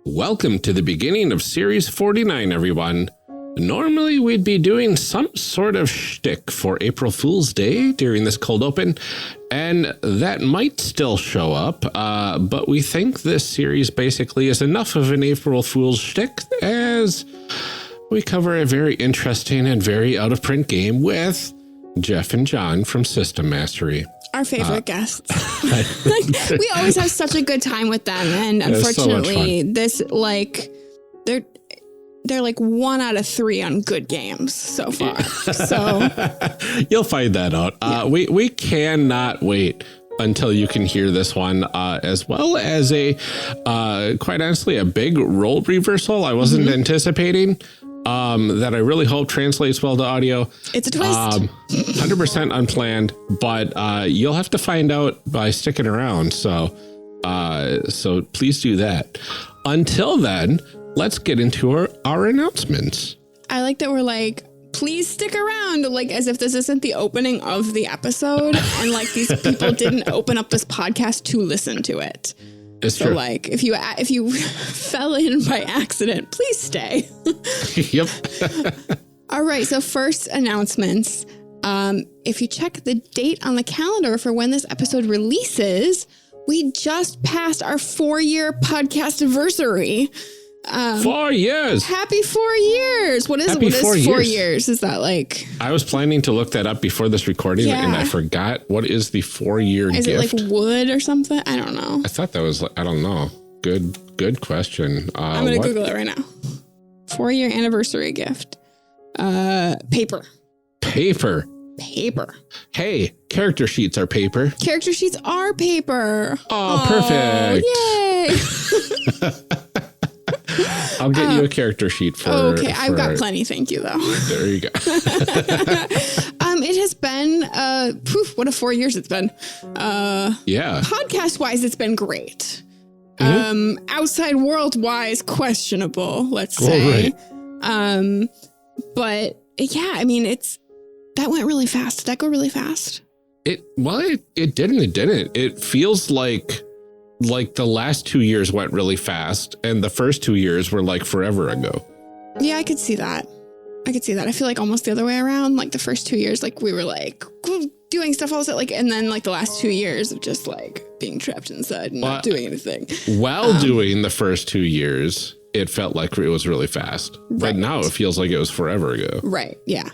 Welcome to the beginning of Series 49, everyone. Normally, we'd be doing some sort of shtick for April Fool's Day during this cold open, and that might still show up, but we think this series basically is enough of an April Fool's shtick as we cover a very interesting and very out-of-print game with Jef and Jon from System Mastery. Our favorite guests. We always have such a good time with them, and unfortunately, this they're like 1 out of 3 on good games so far. So you'll find that out. Yeah. We cannot wait until you can hear this one, as well as quite honestly, a big role reversal I wasn't anticipating. That I really hope translates well to audio. It's a twist. 100% unplanned, but you'll have to find out by sticking around. So please do that. Until then, let's get into our announcements. I like that we're like, please stick around, like as if this isn't the opening of the episode, and like these people didn't open up this podcast to listen to it. It's so true. Like if you fell in by accident, please stay. Yep. All right. So first announcements. If you check the date on the calendar for when this episode releases, we just passed our 4-year podcast anniversary. 4 years. Happy 4 years. What is 4 years? Is that like? I was planning to look that up before this recording, and I forgot. What is the 4-year gift? Is it like wood or something? I don't know. I thought that was, I don't know. Good question. I'm going to Google it right now. 4-year anniversary gift. Paper. Paper. Hey, character sheets are paper. Character sheets are paper. Oh, perfect. Yay. I'll get you a character sheet for... Okay, I've got plenty. Thank you, though. There you go. It has been, what a 4 years it's been. Yeah. Podcast-wise, it's been great. Outside world-wise, questionable, let's say. Right. But, yeah, I mean, that went really fast. Did that go really fast? It didn't. It didn't. It feels like the last 2 years went really fast, and the first 2 years were like forever ago. Yeah, I could see that. I feel like almost the other way around. Like the first 2 years, like we were like doing stuff all like, and then like the last 2 years of just like being trapped inside and not doing anything. While doing the first 2 years, it felt like it was really fast. Right. But now it feels like it was forever ago. Right. Yeah.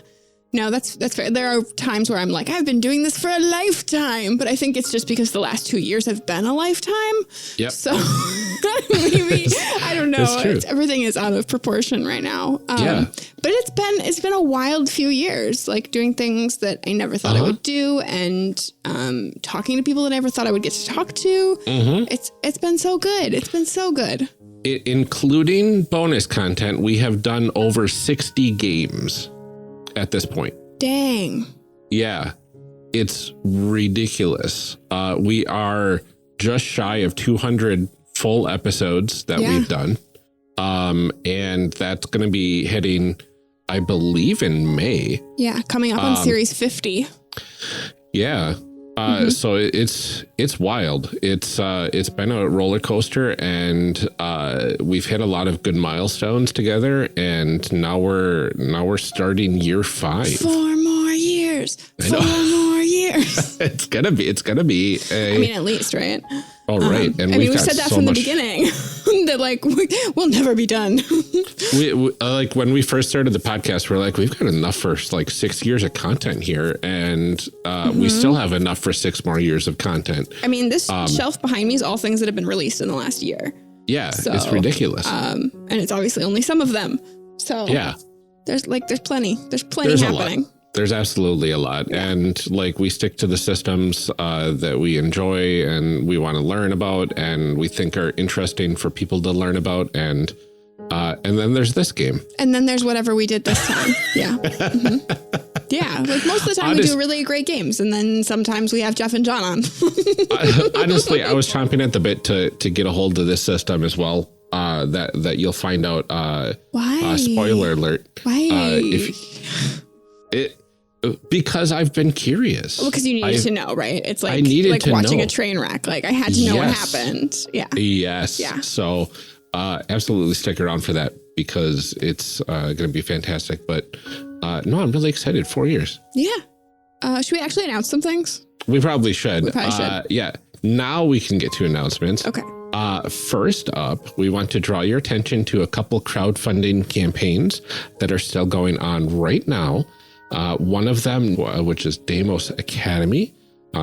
No, that's fair. There are times where I'm like, I've been doing this for a lifetime, but I think it's just because the last 2 years have been a lifetime. Yep. So maybe, I don't know. Everything is out of proportion right now. But it's been a wild few years, like doing things that I never thought I would do, and talking to people that I never thought I would get to talk to. It's been so good. It's been so good. Including bonus content, we have done over 60 games at this point. Dang. Yeah, it's ridiculous. We are just shy of 200 full episodes that we've done. And that's going to be hitting, I believe, in May. Yeah, coming up on Series 50. Yeah. So it's wild. It's been a roller coaster, and we've hit a lot of good milestones together, and now we're starting year 5. 4 more years. 4 more years. It's gonna be. I mean, at least, right? Oh, right. And we said that from the beginning. That like we'll never be done. we like when we first started the podcast, we're like, we've got enough for like 6 years of content here, and we still have enough for 6 more years of content. I mean, this shelf behind me is all things that have been released in the last year. Yeah, so, it's ridiculous. And it's obviously only some of them. So yeah, there's plenty. There's happening. There's absolutely a lot. Yeah. And like we stick to the systems that we enjoy and we want to learn about and we think are interesting for people to learn about. And then there's this game. And then there's whatever we did this time. Yeah. Yeah. Like most of the time we do really great games. And then sometimes we have Jef and Jon on. Honestly, I was chomping at the bit to get a hold of this system as well. That you'll find out. Why? Spoiler alert. Why? Because I've been curious. Well, because you needed to know, right? It's like watching a train wreck. Like I had to know what happened. Yeah. Yes. Yeah. So absolutely stick around for that because it's going to be fantastic. But no, I'm really excited. 4 years. Yeah. Should we actually announce some things? We probably should. We probably should. Yeah. Now we can get to announcements. Okay. First up, we want to draw your attention to a couple crowdfunding campaigns that are still going on right now. One of them, which is Deimos Academy.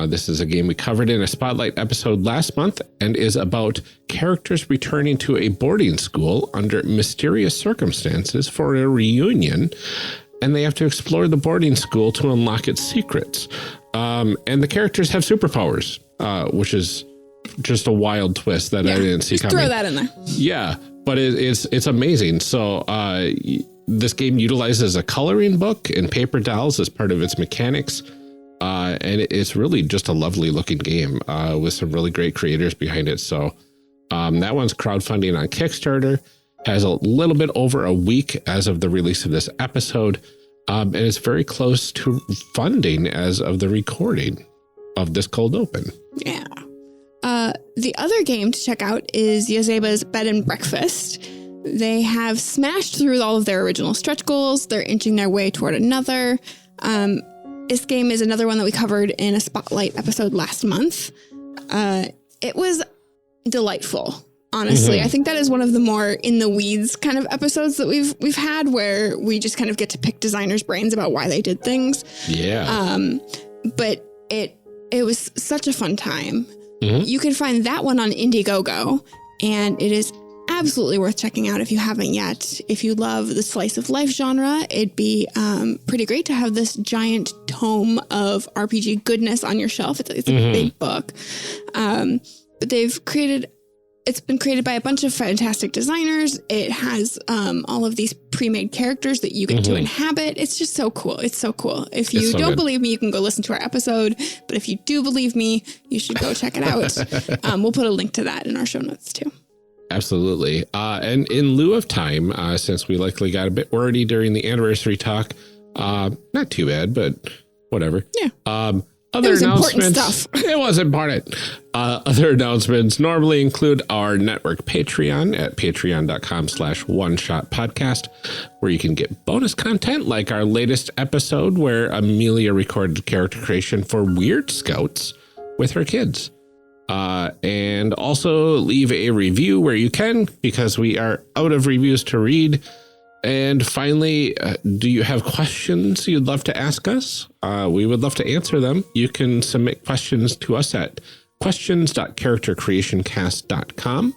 This is a game we covered in a Spotlight episode last month and is about characters returning to a boarding school under mysterious circumstances for a reunion. And they have to explore the boarding school to unlock its secrets. And the characters have superpowers, which is just a wild twist that I didn't see coming. Throw that in there. Yeah, but it's amazing. So this game utilizes a coloring book and paper dolls as part of its mechanics. And it's really just a lovely looking game with some really great creators behind it. So that one's crowdfunding on Kickstarter, has a little bit over a week as of the release of this episode. And it's very close to funding as of the recording of this cold open. Yeah. The other game to check out is Yazeba's Bed and Breakfast. They have smashed through all of their original stretch goals. They're inching their way toward another. This game is another one that we covered in a Spotlight episode last month. It was delightful, honestly. I think that is one of the more in the weeds kind of episodes that we've had where we just kind of get to pick designers' brains about why they did things. Yeah. But it was such a fun time. You can find that one on IndieGoGo, and it is absolutely worth checking out if you haven't yet. If you love the slice of life genre, it'd be pretty great to have this giant tome of RPG goodness on your shelf. It's a big book. But it's been created by a bunch of fantastic designers. It has all of these pre-made characters that you get to inhabit. It's just so cool. It's so cool. If you don't believe me, you can go listen to our episode. But if you do believe me, you should go check it out. We'll put a link to that in our show notes too. Absolutely. And in lieu of time, since we likely got a bit wordy during the anniversary talk, not too bad, but whatever. Yeah. Other announcements. It was important. Other announcements normally include our network Patreon at patreon.com/one-shot-podcast, where you can get bonus content like our latest episode where Amelia recorded character creation for Weird Scouts with her kids. And also leave a review where you can, because we are out of reviews to read. And finally, do you have questions you'd love to ask us? We would love to answer them. You can submit questions to us at questions.charactercreationcast.com.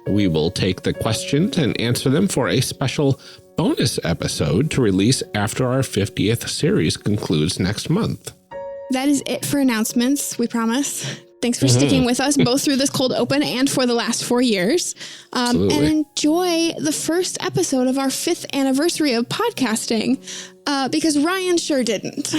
We will take the questions and answer them for a special bonus episode to release after our 50th series concludes next month. That is it for announcements, we promise. Thanks for sticking with us both through this cold open and for the last 4 years. And enjoy the first episode of our 5th anniversary of podcasting, because Ryan sure didn't.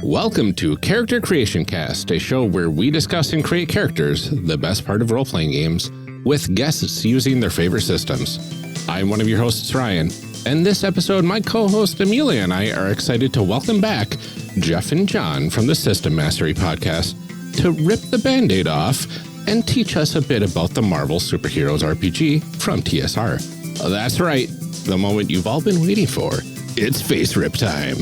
Welcome to Character Creation Cast, a show where we discuss and create characters, the best part of role-playing games, with guests using their favorite systems. I'm one of your hosts, Ryan, and this episode, my co-host Amelia and I are excited to welcome back Jef and Jon from the System Mastery Podcast to rip the Band-Aid off and teach us a bit about the Marvel Superheroes RPG from TSR. That's right, the moment you've all been waiting for. It's FASERIP time.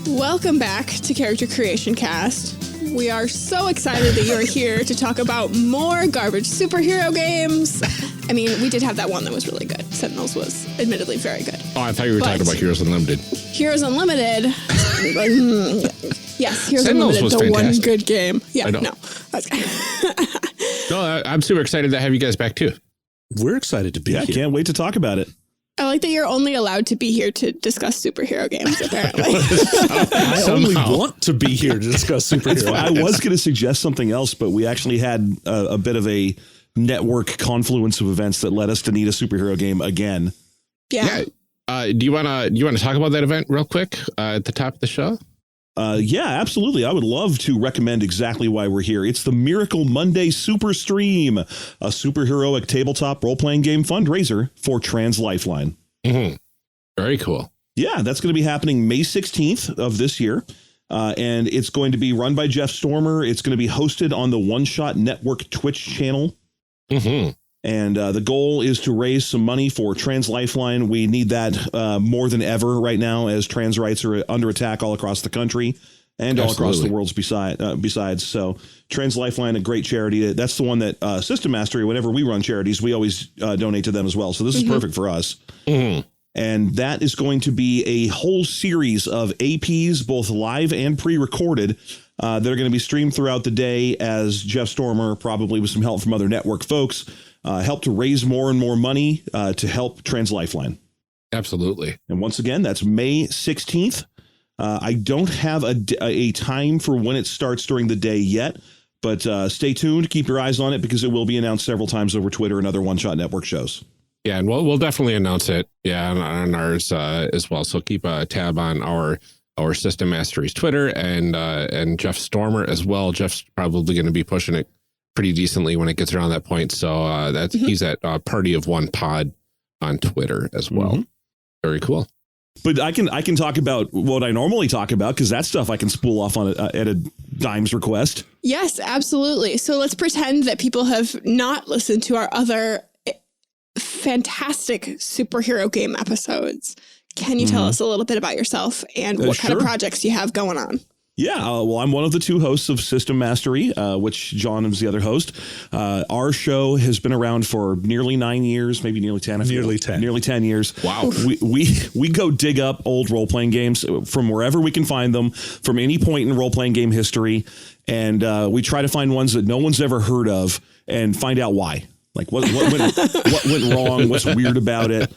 Welcome back to Character Creation Cast. We are so excited that you're here to talk about more garbage superhero games. I mean, we did have that one that was really good. Sentinels was admittedly very good. Oh, I thought you were talking about Heroes Unlimited. Heroes Unlimited. Yes, Heroes Sentinels Unlimited, was the fantastic. one good game. Yeah, I know. No. No, I'm super excited to have you guys back too. We're excited to be here. Can't wait to talk about it. I like that you're only allowed to be here to discuss superhero games, apparently. I only want to be here to discuss superhero I was going to suggest something else, but we actually had a bit of a network confluence of events that led us to need a superhero game again. Yeah. Do you want to talk about that event real quick at the top of the show? Yeah, absolutely. I would love to recommend exactly why we're here. It's the Miracle Monday Super Stream, a superheroic tabletop role-playing game fundraiser for Trans Lifeline. Mm-hmm. Very cool. Yeah, that's going to be happening May 16th of this year. And it's going to be run by Jeff Stormer. It's going to be hosted on the One Shot Network Twitch channel. Mm-hmm. And the goal is to raise some money for Trans Lifeline. We need that more than ever right now, as trans rights are under attack all across the country and all across the world besides. So Trans Lifeline, a great charity. That's the one that System Mastery, whenever we run charities, we always donate to them as well. So this is perfect for us. Mm-hmm. And that is going to be a whole series of APs, both live and pre-recorded, that are going to be streamed throughout the day as Jeff Stormer, probably with some help from other network folks, help to raise more and more money to help Trans Lifeline. Absolutely. And once again, that's May 16th. I don't have a time for when it starts during the day yet, but stay tuned. Keep your eyes on it because it will be announced several times over Twitter and other One Shot Network shows. Yeah, and we'll definitely announce it. Yeah, on ours as well. So keep a tab on our System Mastery's Twitter and Jeff Stormer as well. Jeff's probably going to be pushing it pretty decently when it gets around that point. So that's he's at Party of One Pod on Twitter as well. Mm-hmm. Very cool. But I can talk about what I normally talk about because that stuff I can spool off on at a dime's request. Yes, absolutely. So let's pretend that people have not listened to our other fantastic superhero game episodes. Can you tell us a little bit about yourself and what kind of projects you have going on? Yeah, well, I'm one of the two hosts of System Mastery, which John is the other host. Our show has been around for nearly 9 years, maybe nearly 10. Nearly 10. Nearly 10 years. Wow. We go dig up old role-playing games from wherever we can find them, from any point in role-playing game history, and we try to find ones that no one's ever heard of and find out why. Like what went wrong? What's weird about it?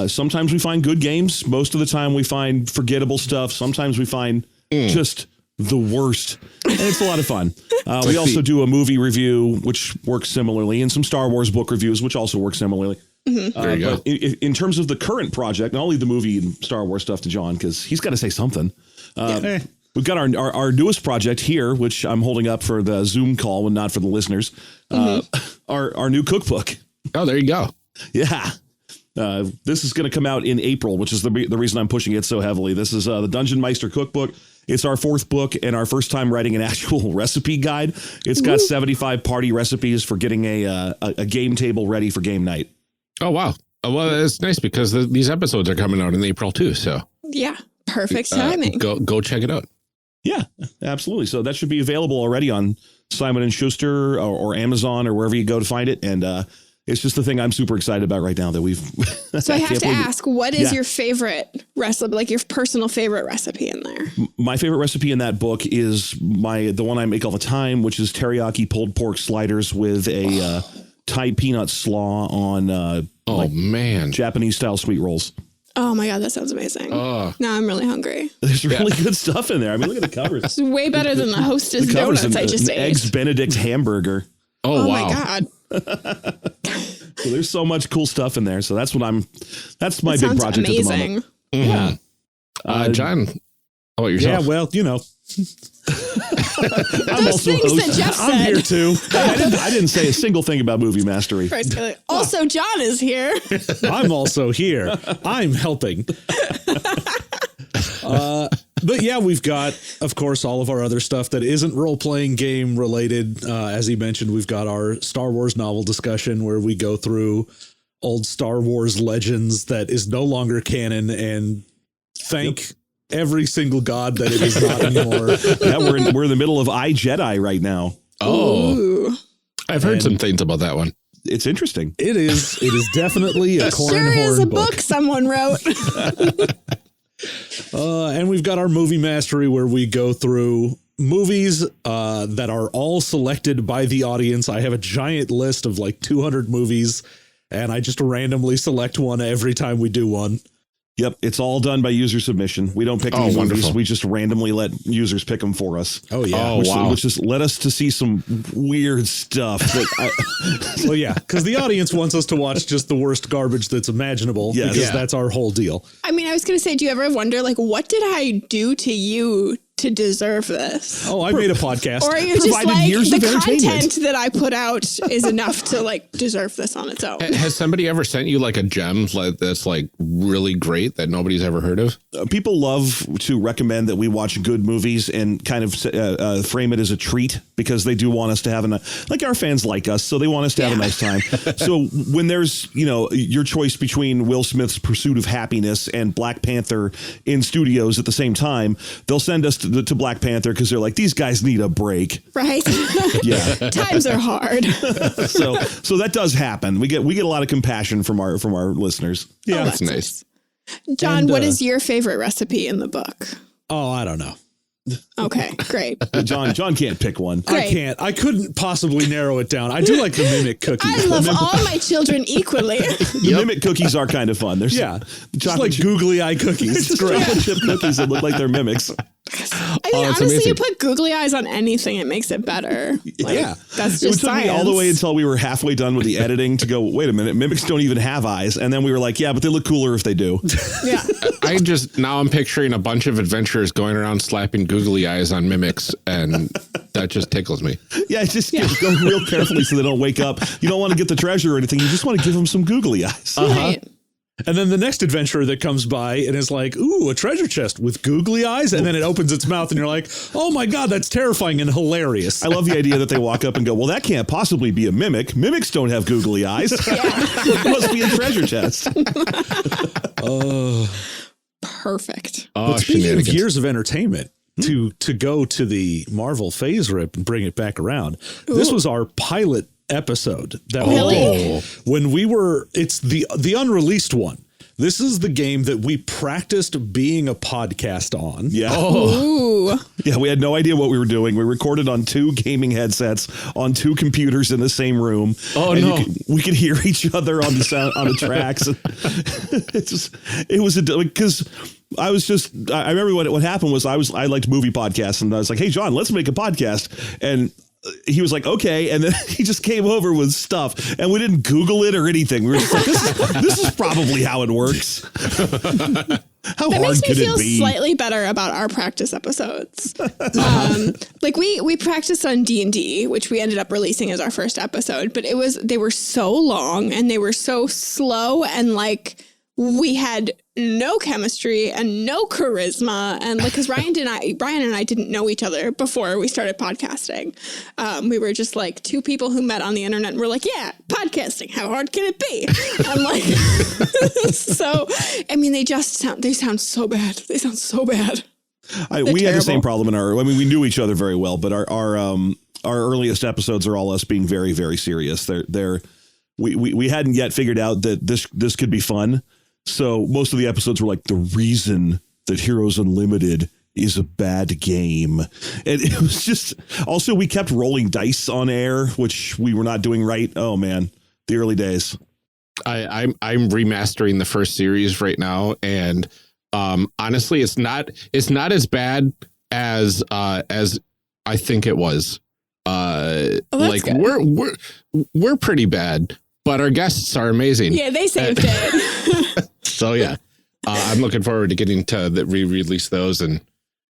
Sometimes we find good games. Most of the time we find forgettable stuff. Sometimes we find just the worst. And it's a lot of fun. We also do a movie review, which works similarly, and some Star Wars book reviews, which also work similarly. Mm-hmm. There you go. But in terms of the current project, and I'll leave the movie and Star Wars stuff to John because he's got to say something. We've got our newest project here, which I'm holding up for the Zoom call and not for the listeners. Our new cookbook. Oh, there you go. Yeah. This is going to come out in April, which is the reason I'm pushing it so heavily. This is the Dungeon Meister cookbook. It's our fourth book and our first time writing an actual recipe guide. It's got 75 party recipes for getting a game table ready for game night. Oh, wow. Well, it's nice because these episodes are coming out in April too. So yeah, perfect timing. Go check it out. Yeah, absolutely. So that should be available already on Simon & Schuster or Amazon or wherever you go to find it. And it's just the thing I'm super excited about right now that we've. So I have to ask, what is your favorite recipe, like your personal favorite recipe in there? My favorite recipe in that book is the one I make all the time, which is teriyaki pulled pork sliders with a Thai peanut slaw on man, Japanese style sweet rolls. Oh my God, that sounds amazing. Now I'm really hungry. There's really good stuff in there. I mean, look at the covers. It's way better than the Hostess donuts I just ate. Eggs Benedict hamburger. Oh my wow. God. So there's so much cool stuff in there. So that's my big project amazing. at the moment. Mm-hmm. Yeah. John, how about yourself? Yeah, well, I'm also things that Jeff said. I'm here too. I didn't say a single thing about movie mastery. Also, John is here. I'm also here. I'm helping. But yeah, we've got, of course, all of our other stuff that isn't role-playing game related. As he mentioned, we've got our Star Wars novel discussion where we go through old Star Wars legends that is no longer canon and thank every single god that it is not anymore. Yeah, we're in the middle of iJedi right now. Oh, ooh. I've heard some things about that one. It's interesting. It is definitely a corn Sure horn is a book. book someone wrote. And we've got our movie mastery where we go through movies that are all selected by the audience. I have a giant list of like 200 movies and I just randomly select one every time we do one. Yep, it's all done by user submission. We don't pick any movies. Wonderful. We just randomly let users pick them for us. Oh, yeah. Oh, wow. Which just led us to see some weird stuff. Well, yeah, because the audience wants us to watch just the worst garbage that's imaginable, because that's our whole deal. I mean, I was going to say, do you ever wonder, like, what did I do to you to deserve this? Oh, I made a podcast. Or are you just Provided like, years the of entertainment. content that I put out is enough to, like, deserve this on its own? Has somebody ever sent you like a gem that's like really great that nobody's ever heard of? People love to recommend that we watch good movies and kind of frame it as a treat, because they do want us to have like our fans like us, so they want us to have a nice time. So when there's, your choice between Will Smith's Pursuit of Happiness and Black Panther in studios at the same time, they'll send us to Black Panther because they're like, these guys need a break. Right? Yeah. Times are hard. So that does happen. We get a lot of compassion from our listeners. Yeah, That's nice. John, And, what is your favorite recipe in the book? Oh, I don't know. Okay, great. John can't pick one. Great. I can't. I couldn't possibly narrow it down. I do like the mimic cookie. I love all my children equally. The mimic cookies are kind of fun. They're just like googly eye cookies. just chocolate chip cookies that look like they're mimics. I mean, honestly, amazing. you put googly eyes on anything, it makes it better. Like, that's It just took me science. all the way until we were halfway done with the editing to go, wait a minute, mimics don't even have eyes. And then we were like, yeah, but they look cooler if they do. Yeah. I'm picturing a bunch of adventurers going around slapping googly eyes on mimics, and that just tickles me. Yeah, just go real carefully so they don't wake up. You don't want to get the treasure or anything. You just want to give them some googly eyes. Right. And then the next adventurer that comes by and is like, ooh, a treasure chest with googly eyes. And then it opens its mouth and you're like, oh my God, that's terrifying and hilarious. I love the idea that they walk up and go, well, that can't possibly be a mimic. Mimics don't have googly eyes. It must be a treasure chest. Perfect. But speaking of years of entertainment, to go to the Marvel FASERIP and bring it back around, this was our pilot episode that we did when it's the unreleased one. This is the game that we practiced being a podcast on. Yeah. Ooh. Yeah, we had no idea what we were doing. We recorded on 2 gaming headsets on 2 computers in the same room. Oh, and no. We could hear each other on the sound on the tracks. It was because I remember what happened was I liked movie podcasts, and I was like, hey John, let's make a podcast. And he was like, okay. And then he just came over with stuff, and we didn't Google it or anything. We were just like, this is probably how it works. How That hard makes me could feel it be? slightly better about our practice episodes. Like we practiced on D&D, which we ended up releasing as our first episode, but they were so long and they were so slow, and like we had no chemistry and no charisma, and like because Brian and I didn't know each other before we started podcasting. We were just like 2 people who met on the internet and we're like, yeah, podcasting, how hard can it be? I'm like, so I mean, they sound so bad. They sound so bad. We had the same problem we knew each other very well, but our earliest episodes are all us being very, very serious. We hadn't yet figured out that this could be fun. So most of the episodes were like, the reason that Heroes Unlimited is a bad game. And it was just, also we kept rolling dice on air, which we were not doing right. Oh man, the early days. I'm remastering the first series right now, and honestly, it's not as bad as I think it was. Like good. we're pretty bad, but our guests are amazing. Yeah, they saved it. So yeah, I'm looking forward to getting to re-release those and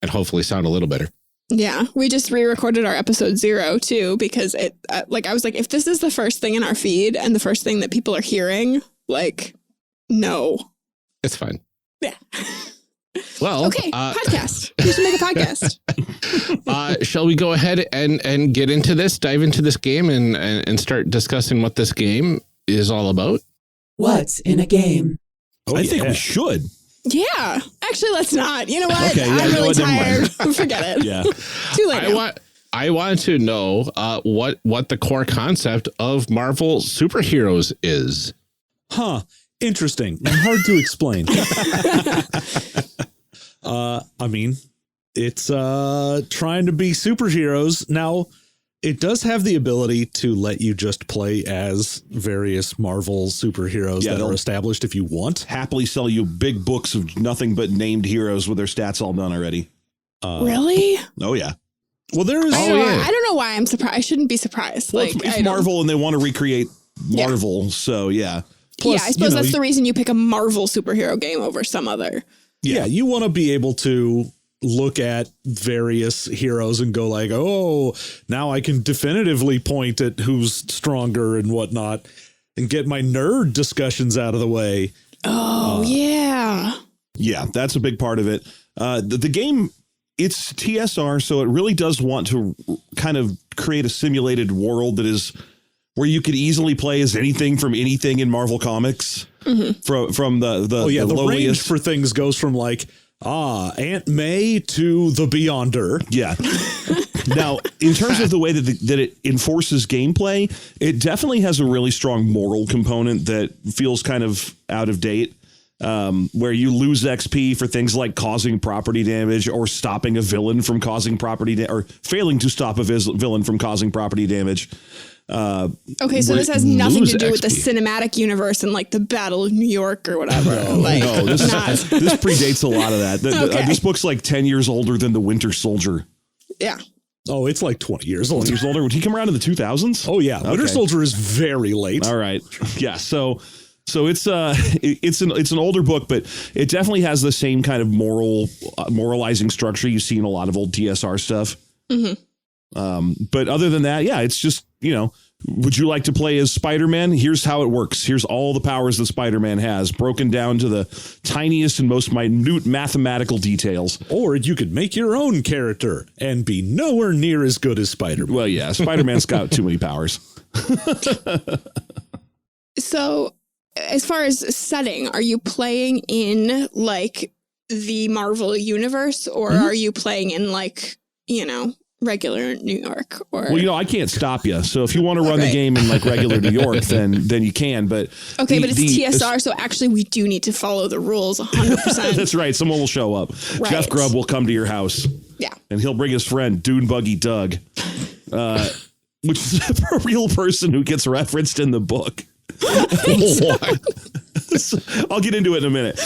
hopefully sound a little better. Yeah, we just re-recorded our episode 0 too, because it I was like, if this is the first thing in our feed and the first thing that people are hearing, like, no, It's fine. yeah. Well, Okay, podcast. We should make a podcast. Shall we go ahead and get into this, dive into this game and start discussing what this game is all about? What's in a game? I think we should. Yeah, actually, let's not. You know what? Okay, yeah, I'm you know really what, never tired. Forget it. Yeah. Too late. now. I want to know what the core concept of Marvel superheroes is. Huh. Interesting and hard to explain. I mean, it's trying to be superheroes. Now, It does have the ability to let you just play as various Marvel superheroes that are established if you want. Happily sell you big books of nothing but named heroes with their stats all done already. Really? Oh, yeah. Well, there is. I don't know why I'm surprised. I shouldn't be surprised. Well, it's Marvel and they want to recreate Marvel. So, yeah. Plus, I suppose that's the reason you pick a Marvel superhero game over some other. Yeah, you want to be able to look at various heroes and go like, oh, now I can definitively point at who's stronger and whatnot and get my nerd discussions out of the way. Oh, yeah. Yeah, that's a big part of it. The game, it's TSR, so it really does want to kind of create a simulated world that is where you could easily play as anything from anything in Marvel Comics. Mm-hmm. From the the range for things goes from like, Aunt May to the Beyonder. Yeah. Now, in terms of the way that it enforces gameplay, it definitely has a really strong moral component that feels kind of out of date, where you lose XP for things like causing property damage or stopping a villain from causing property or failing to stop a villain from causing property damage. Okay, so this has nothing to do with the cinematic universe and like the Battle of New York or whatever. No, this predates a lot of that. This book's like 10 years older than The Winter Soldier. Yeah. Oh, it's like 20 years older. 20 years older. Would he come around in the 2000s? Oh, yeah. Winter Soldier is very late. All right. Yeah. So it's an older book, but it definitely has the same kind of moralizing structure you see in a lot of old TSR stuff. Mm-hmm. But other than that, yeah, it's just, would you like to play as Spider-Man? Here's how it works. Here's all the powers that Spider-Man has, broken down to the tiniest and most minute mathematical details. Or you could make your own character and be nowhere near as good as Spider-Man. Well, yeah, Spider-Man's got too many powers. So, as far as setting, are you playing in like the Marvel universe, or are you playing in like, regular New York? Or well, I can't stop you. So if you want to run the game in like regular New York, then you can. But but it's TSR, so actually we do need to follow the rules 100%. That's right. Someone will show up. Right. Jeff Grubb will come to your house. Yeah, and he'll bring his friend Dune Buggy Doug, which is a real person who gets referenced in the book. I'll get into it in a minute.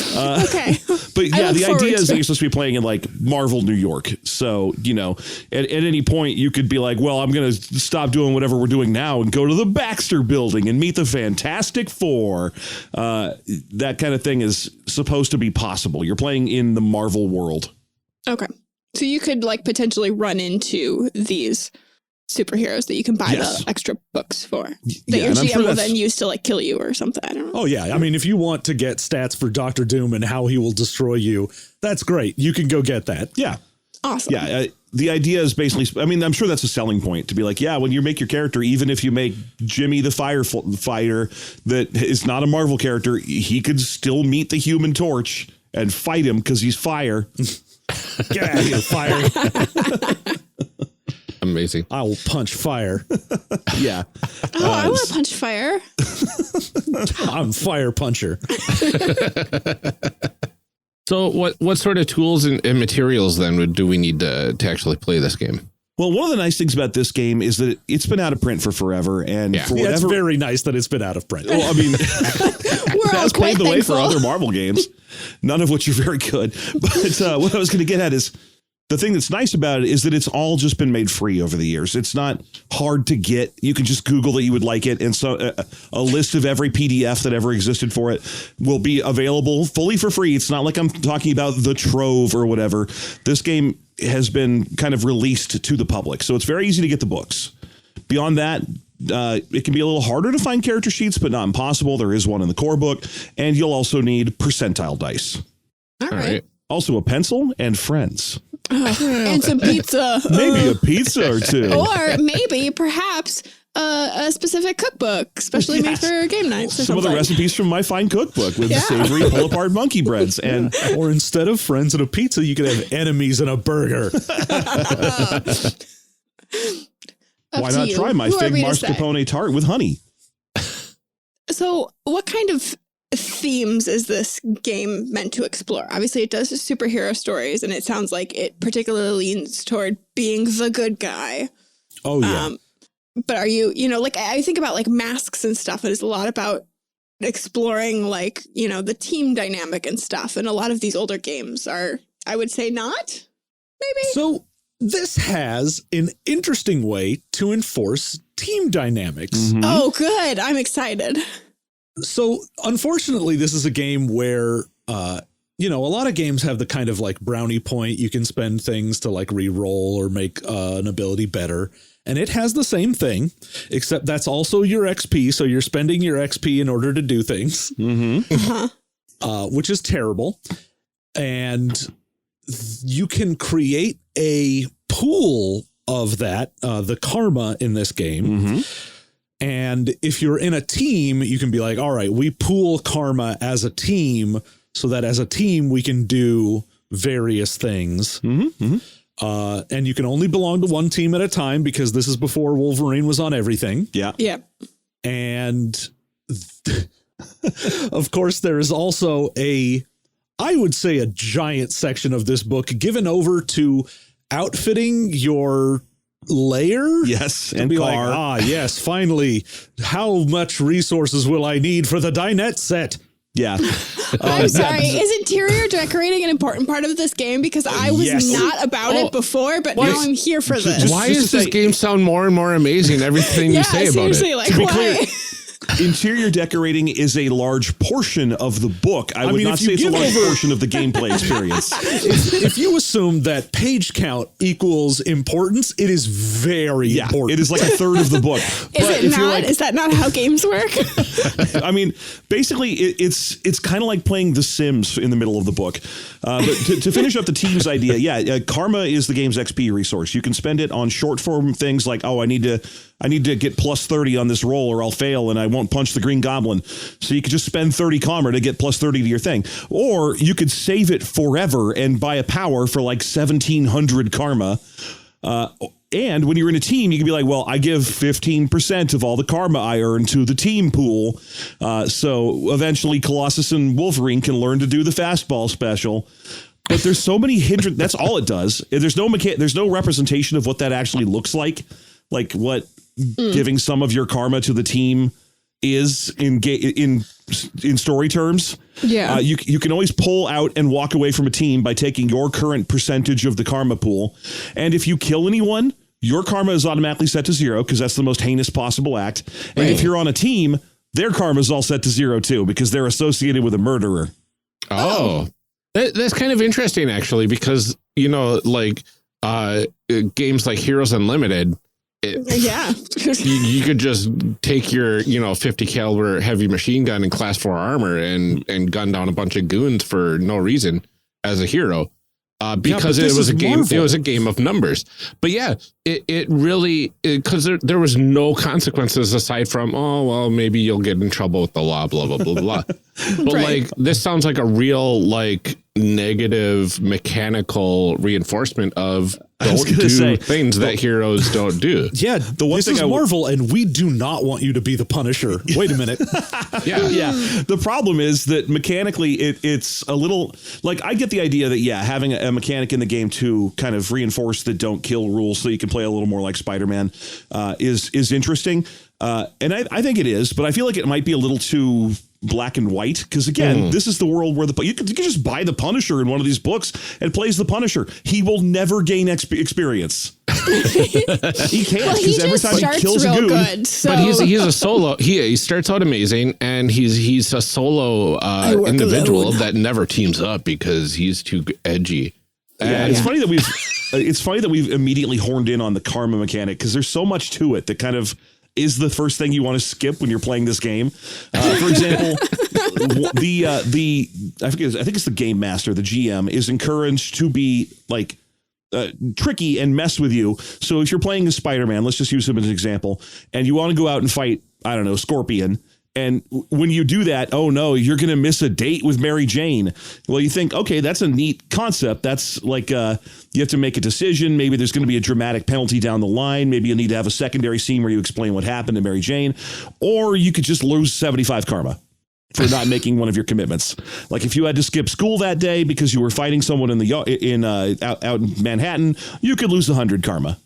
Okay. But yeah, the idea is that you're supposed to be playing in like Marvel New York. So, at any point you could be like, well, I'm going to stop doing whatever we're doing now and go to the Baxter Building and meet the Fantastic Four. That kind of thing is supposed to be possible. You're playing in the Marvel world. Okay. So you could like potentially run into these superheroes that you can buy the extra books for. That your GM will then use to like kill you or something. I don't know. Oh yeah. I mean, if you want to get stats for Dr. Doom and how he will destroy you, that's great. You can go get that. Yeah. Awesome. Yeah. The idea is basically, I mean, I'm sure that's a selling point to be like, yeah, when you make your character, even if you make Jimmy the firefighter that is not a Marvel character, he could still meet the Human Torch and fight him because he's fire. Get out of here, fire. Amazing. I will punch fire. Yeah. Oh, I want to punch fire. I'm fire puncher. So what sort of tools and materials then do we need to actually play this game? Well, one of the nice things about this game is that it's been out of print for forever. And for whatever, it's very nice that it's been out of print. Well, I mean, that's paved the way for other Marvel games, none of which are very good. But what I was going to get at is, the thing that's nice about it is that it's all just been made free over the years. It's not hard to get. You can just Google that you would like it. And so a list of every PDF that ever existed for it will be available fully for free. It's not like I'm talking about the Trove or whatever. This game has been kind of released to the public. So it's very easy to get the books. Beyond that, it can be a little harder to find character sheets, but not impossible. There is one in the core book. And you'll also need percentile dice. All right. Also a pencil and friends. And some pizza. Maybe a pizza or two. Or maybe, perhaps, a specific cookbook, especially made for game nights. Some of the recipes from my fine cookbook with savory pull-apart monkey breads. Or instead of friends and a pizza, you could have enemies and a burger. Why not try my fig mascarpone tart with honey? So what kind of themes is this game meant to explore? Obviously, it does superhero stories, and it sounds like it particularly leans toward being the good guy. Oh, yeah. But are you, like I think about like masks and stuff. It is a lot about exploring like, the team dynamic and stuff. And a lot of these older games are, I would say not, maybe. So this has an interesting way to enforce team dynamics. Mm-hmm. Oh, good. I'm excited. So unfortunately, this is a game where, a lot of games have the kind of like brownie point. You can spend things to like re-roll or make an ability better. And it has the same thing, except that's also your XP. So you're spending your XP in order to do things, which is terrible. And you can create a pool of that, the karma in this game. Mm-hmm. And if you're in a team, you can be like, all right, we pool karma as a team so that as a team we can do various things. Mm-hmm. And you can only belong to one team at a time because this is before Wolverine was on everything. Yeah. Yeah. And of course, there is also I would say a giant section of this book given over to outfitting your layer. Yes. And And be car. like, yes, finally, how much resources will I need for the dinette set? Yeah. I'm sorry. Is interior decorating an important part of this game? Because I was not about it before, but now I'm here for this. Why does this game sound more and more amazing? Everything you say about it. Like, To be why? clear, interior decorating is a large portion of the book. I would not say it's a large portion of the gameplay experience. If you assume that page count equals importance, it is very important. It is like a third of the book. Is that not how games work? I mean, basically, it's kind of like playing The Sims in the middle of the book. But to finish up the team's idea, karma is the game's XP resource. You can spend it on short form things like, I need to get plus 30 on this roll or I'll fail and I won't punch the Green Goblin. So you could just spend 30 karma to get plus 30 to your thing. Or you could save it forever and buy a power for like 1,700 karma. And when you're in a team, you can be like, well, I give 15% of all the karma I earn to the team pool. So eventually Colossus and Wolverine can learn to do the fastball special. But there's so many hindrances. That's all it does. There's no representation of what that actually looks like what giving some of your karma to the team is in story terms. Yeah. You can always pull out and walk away from a team by taking your current percentage of the karma pool. And if you kill anyone, your karma is automatically set to 0 because that's the most heinous possible act. And if you're on a team, their karma is all set to 0 too because they're associated with a murderer. Oh, that's kind of interesting actually, because, games like Heroes Unlimited, you could just take your 50 caliber heavy machine gun and class 4 armor and gun down a bunch of goons for no reason as a hero, because it was a game. Marvel. It was a game of numbers. But it really, because there was no consequences aside from, maybe you'll get in trouble with the law, blah blah blah blah. But this sounds like a real negative mechanical reinforcement of don't do things that heroes don't do. Yeah, this is Marvel, and we do not want you to be the Punisher. Wait a minute. Yeah. The problem is that mechanically, it's a little I get the idea that having a mechanic in the game to kind of reinforce the don't kill rules so you can play a little more like Spider-Man is interesting, and I think it is, but I feel like it might be a little too black and white because again, this is the world where you could just buy the Punisher in one of these books and plays the Punisher. He will never gain experience. He can't because every time he kills a goon. Good, so. But he's a solo. He starts out amazing, and he's a solo individual that never teams up because he's too edgy. It's funny that we've immediately horned in on the karma mechanic because there's so much to it that kind of is the first thing you want to skip when you're playing this game. For example, I think it's the game master, the GM, is encouraged to be tricky and mess with you. So if you're playing as Spider-Man, let's just use him as an example, and you want to go out and fight, I don't know, Scorpion. And when you do that, oh no, you're going to miss a date with Mary Jane. Well, you think, okay, that's a neat concept. That's you have to make a decision. Maybe there's going to be a dramatic penalty down the line. Maybe you'll need to have a secondary scene where you explain what happened to Mary Jane. Or you could just lose 75 karma for not making one of your commitments. Like if you had to skip school that day because you were fighting someone out in Manhattan, you could lose 100 karma.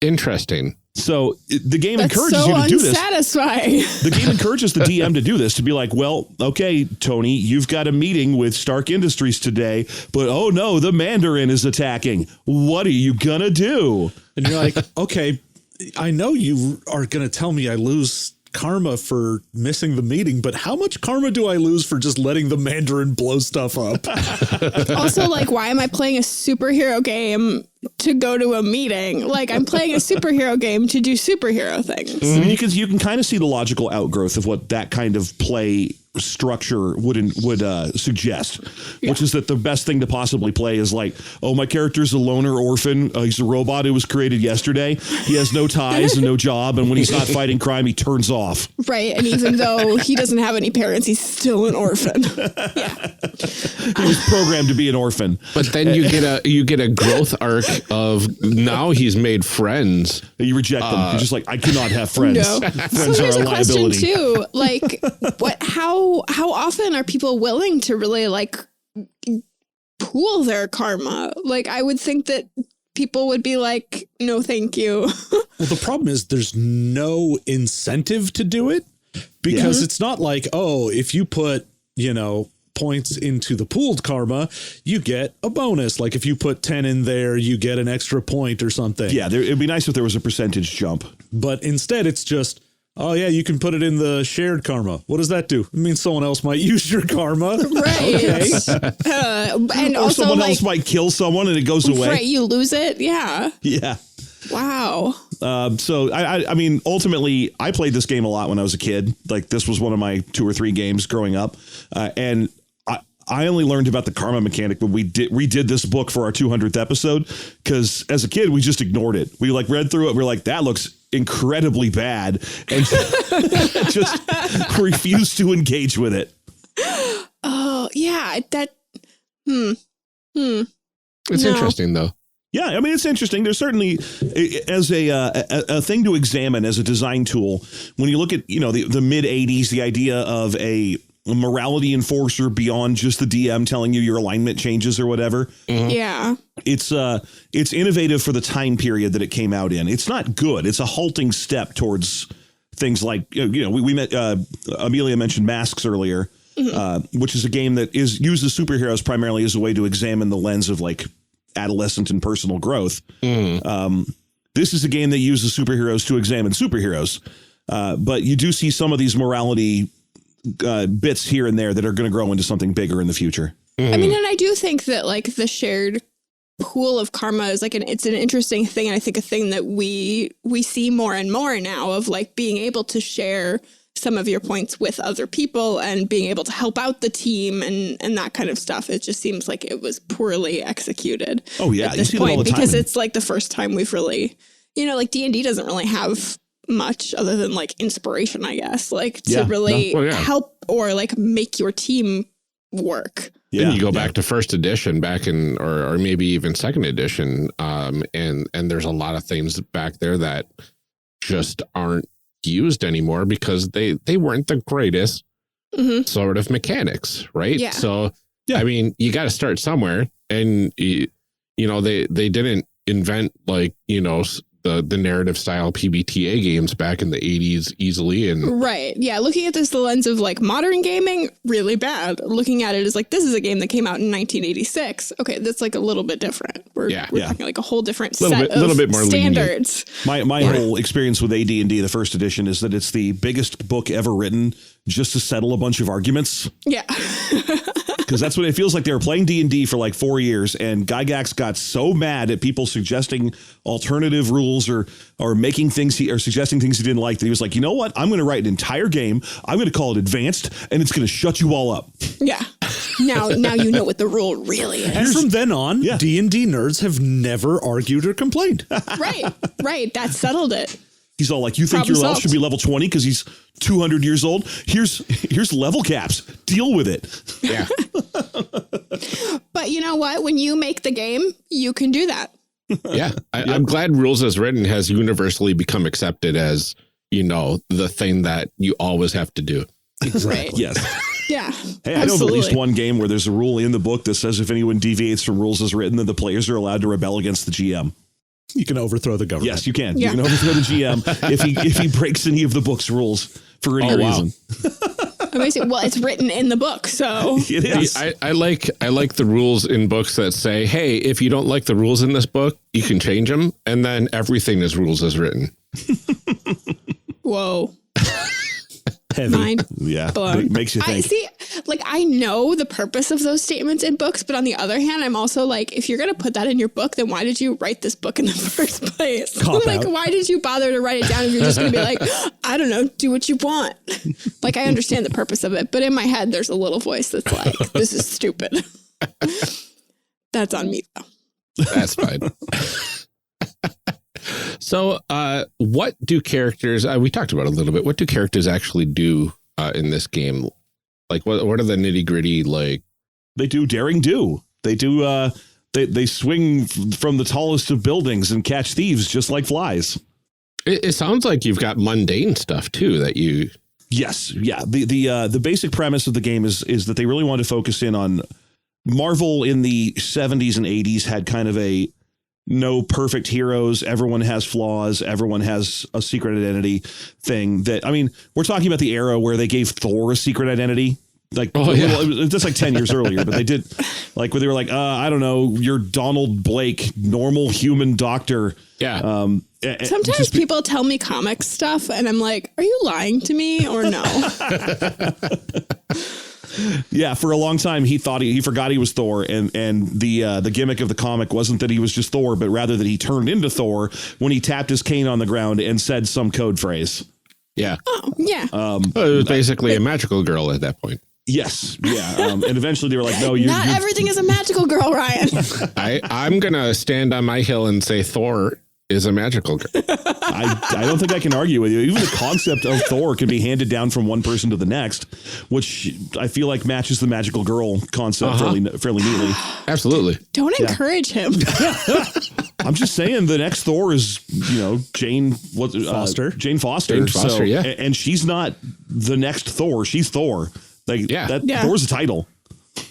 Interesting. So the game That's encourages so you to do this. Unsatisfying. The game encourages the DM to do this, to be like, well, okay, Tony, you've got a meeting with Stark Industries today, but oh no, the Mandarin is attacking. What are you going to do? And you're like, okay, I know you are going to tell me I lose karma for missing the meeting, but how much karma do I lose for just letting the Mandarin blow stuff up? Also, like, why am I playing a superhero game to go to a meeting? Like, I'm playing a superhero game to do superhero things. Because you can kind of see the logical outgrowth of what that kind of play structure would suggest, which is that the best thing to possibly play is like, oh, my character's a loner orphan. He's a robot who was created yesterday. He has no ties and no job. And when he's not fighting crime, he turns off. Right. And even though he doesn't have any parents, he's still an orphan. Yeah. He was programmed to be an orphan. But then you get a growth arc of now he's made friends. You reject them. You're just like, I cannot have friends. No. Friends So here's are a a question liability. too. Like, how often are people willing to really like pool their karma? Like, I would think that people would be like, no, thank you. Well, the problem is there's no incentive to do it because it's not like, oh, if you put, points into the pooled karma, you get a bonus. Like if you put 10 in there, you get an extra point or something. Yeah, it'd be nice if there was a percentage jump. But instead it's just, oh yeah, you can put it in the shared karma. What does that do? It means someone else might use your karma. Right. Okay. And Or also, someone like, else might kill someone and it goes away. right, you lose it. Yeah. Yeah. Wow. So I mean, ultimately, I played this game a lot when I was a kid. Like this was one of my 2 or 3 games growing up, and I only learned about the karma mechanic when we redid this book for our 200th episode. Because as a kid, we just ignored it. We like read through it. We're like, that looks incredibly bad, and just refused to engage with it. Oh yeah. That. It's interesting though. Yeah, I mean, it's interesting. There's certainly, as a thing to examine as a design tool, when you look at, the mid 80s, the idea of a morality enforcer beyond just the DM telling you your alignment changes or whatever. Yeah. It's innovative for the time period that it came out in. It's not good. It's a halting step towards things like, we met, Amelia mentioned Masks earlier, which is a game that uses superheroes primarily as a way to examine the lens of like adolescent and personal growth. This is a game that uses superheroes to examine superheroes. But you do see some of these morality bits here and there that are going to grow into something bigger in the future. I mean, and I do think that like the shared pool of karma is like it's an interesting thing. And I think a thing that we see more and more now of like being able to share some of your points with other people and being able to help out the team and that kind of stuff. It just seems like it was poorly executed. Oh yeah. At this point, because it's like the first time we've really, like D&D doesn't really have much other than like inspiration, I guess, like to really help or like make your team work. Yeah, then you go back to first edition back in, or maybe even second edition. And there's a lot of things back there that just aren't used anymore because they weren't the greatest sort of mechanics. Right. Yeah. So, I mean, you got to start somewhere, and they didn't invent like, the narrative style PBTA games back in the 80s easily. And right. Yeah. Looking at this, the lens of like modern gaming, really bad. Looking at it as like, this is a game that came out in 1986. Okay. That's like a little bit different. We're talking like a whole different set of little bit more standards. My whole experience with AD&D, the first edition, is that it's the biggest book ever written just to settle a bunch of arguments. Yeah. Because that's what it feels like. They were playing D&D for like 4 years, and Gygax got so mad at people suggesting alternative rules or making things or suggesting things he didn't like that he was like, you know what? I'm going to write an entire game. I'm going to call it advanced, and it's going to shut you all up. Yeah. Now you know what the rule really is. And from then on, D&D nerds have never argued or complained. Right. That settled it. He's all like, you think your elf should be level 20 because he's 200 years old? Here's level caps. Deal with it. Yeah. But you know what? When you make the game, you can do that. Yeah. I'm glad rules as written has universally become accepted as, the thing that you always have to do. Right. Yes. Yeah. Hey, I know of at least one game where there's a rule in the book that says if anyone deviates from rules as written, then the players are allowed to rebel against the GM. You can overthrow the government. Yes, you can. Yeah. You can overthrow the GM if he breaks any of the book's rules for any reason. Amazing. Well, it's written in the book, so it is. I like the rules in books that say, hey, if you don't like the rules in this book, you can change them, and then everything is rules as written. Whoa. Heavy. Mind blown. Makes you think. I know the purpose of those statements in books, but on the other hand, I'm also like, if you're going to put that in your book, then why did you write this book in the first place? Why did you bother to write it down if you're just going to be like, I don't know, do what you want? Like, I understand the purpose of it, but in my head, there's a little voice that's like, this is stupid. That's on me, though. That's fine. So, what do characters, we talked about a little bit, what do characters actually do in this game? Like, what are the nitty gritty, like? They do daring do. They do, they swing from the tallest of buildings and catch thieves just like flies. It sounds like you've got mundane stuff, too, that you... Yes. Yeah. The basic premise of the game is that they really want to focus in on Marvel in the 70s and 80s had kind of a no perfect heroes. Everyone has flaws. Everyone has a secret identity thing that, I mean, we're talking about the era where they gave Thor a secret identity. Like, it was just like 10 years earlier, but they did like where they were like, I don't know, you're Donald Blake, normal human doctor. Yeah. Sometimes people tell me comic stuff and I'm like, are you lying to me or no? Yeah, for a long time he thought he forgot he was Thor, and the gimmick of the comic wasn't that he was just Thor, but rather that he turned into Thor when he tapped his cane on the ground and said some code phrase. Yeah. Oh, yeah. It was basically a magical girl at that point. Yes. Yeah. And eventually they were like, no, not everything is a magical girl, Ryan. I'm gonna stand on my hill and say Thor is a magical girl. I don't think I can argue with you. Even the concept of Thor can be handed down from one person to the next, which I feel like matches the magical girl concept fairly neatly. Absolutely. Don't encourage him. I'm just saying the next Thor is, Jane Foster. Jane Foster. So, yeah. And she's not the next Thor. She's Thor. Thor's a title.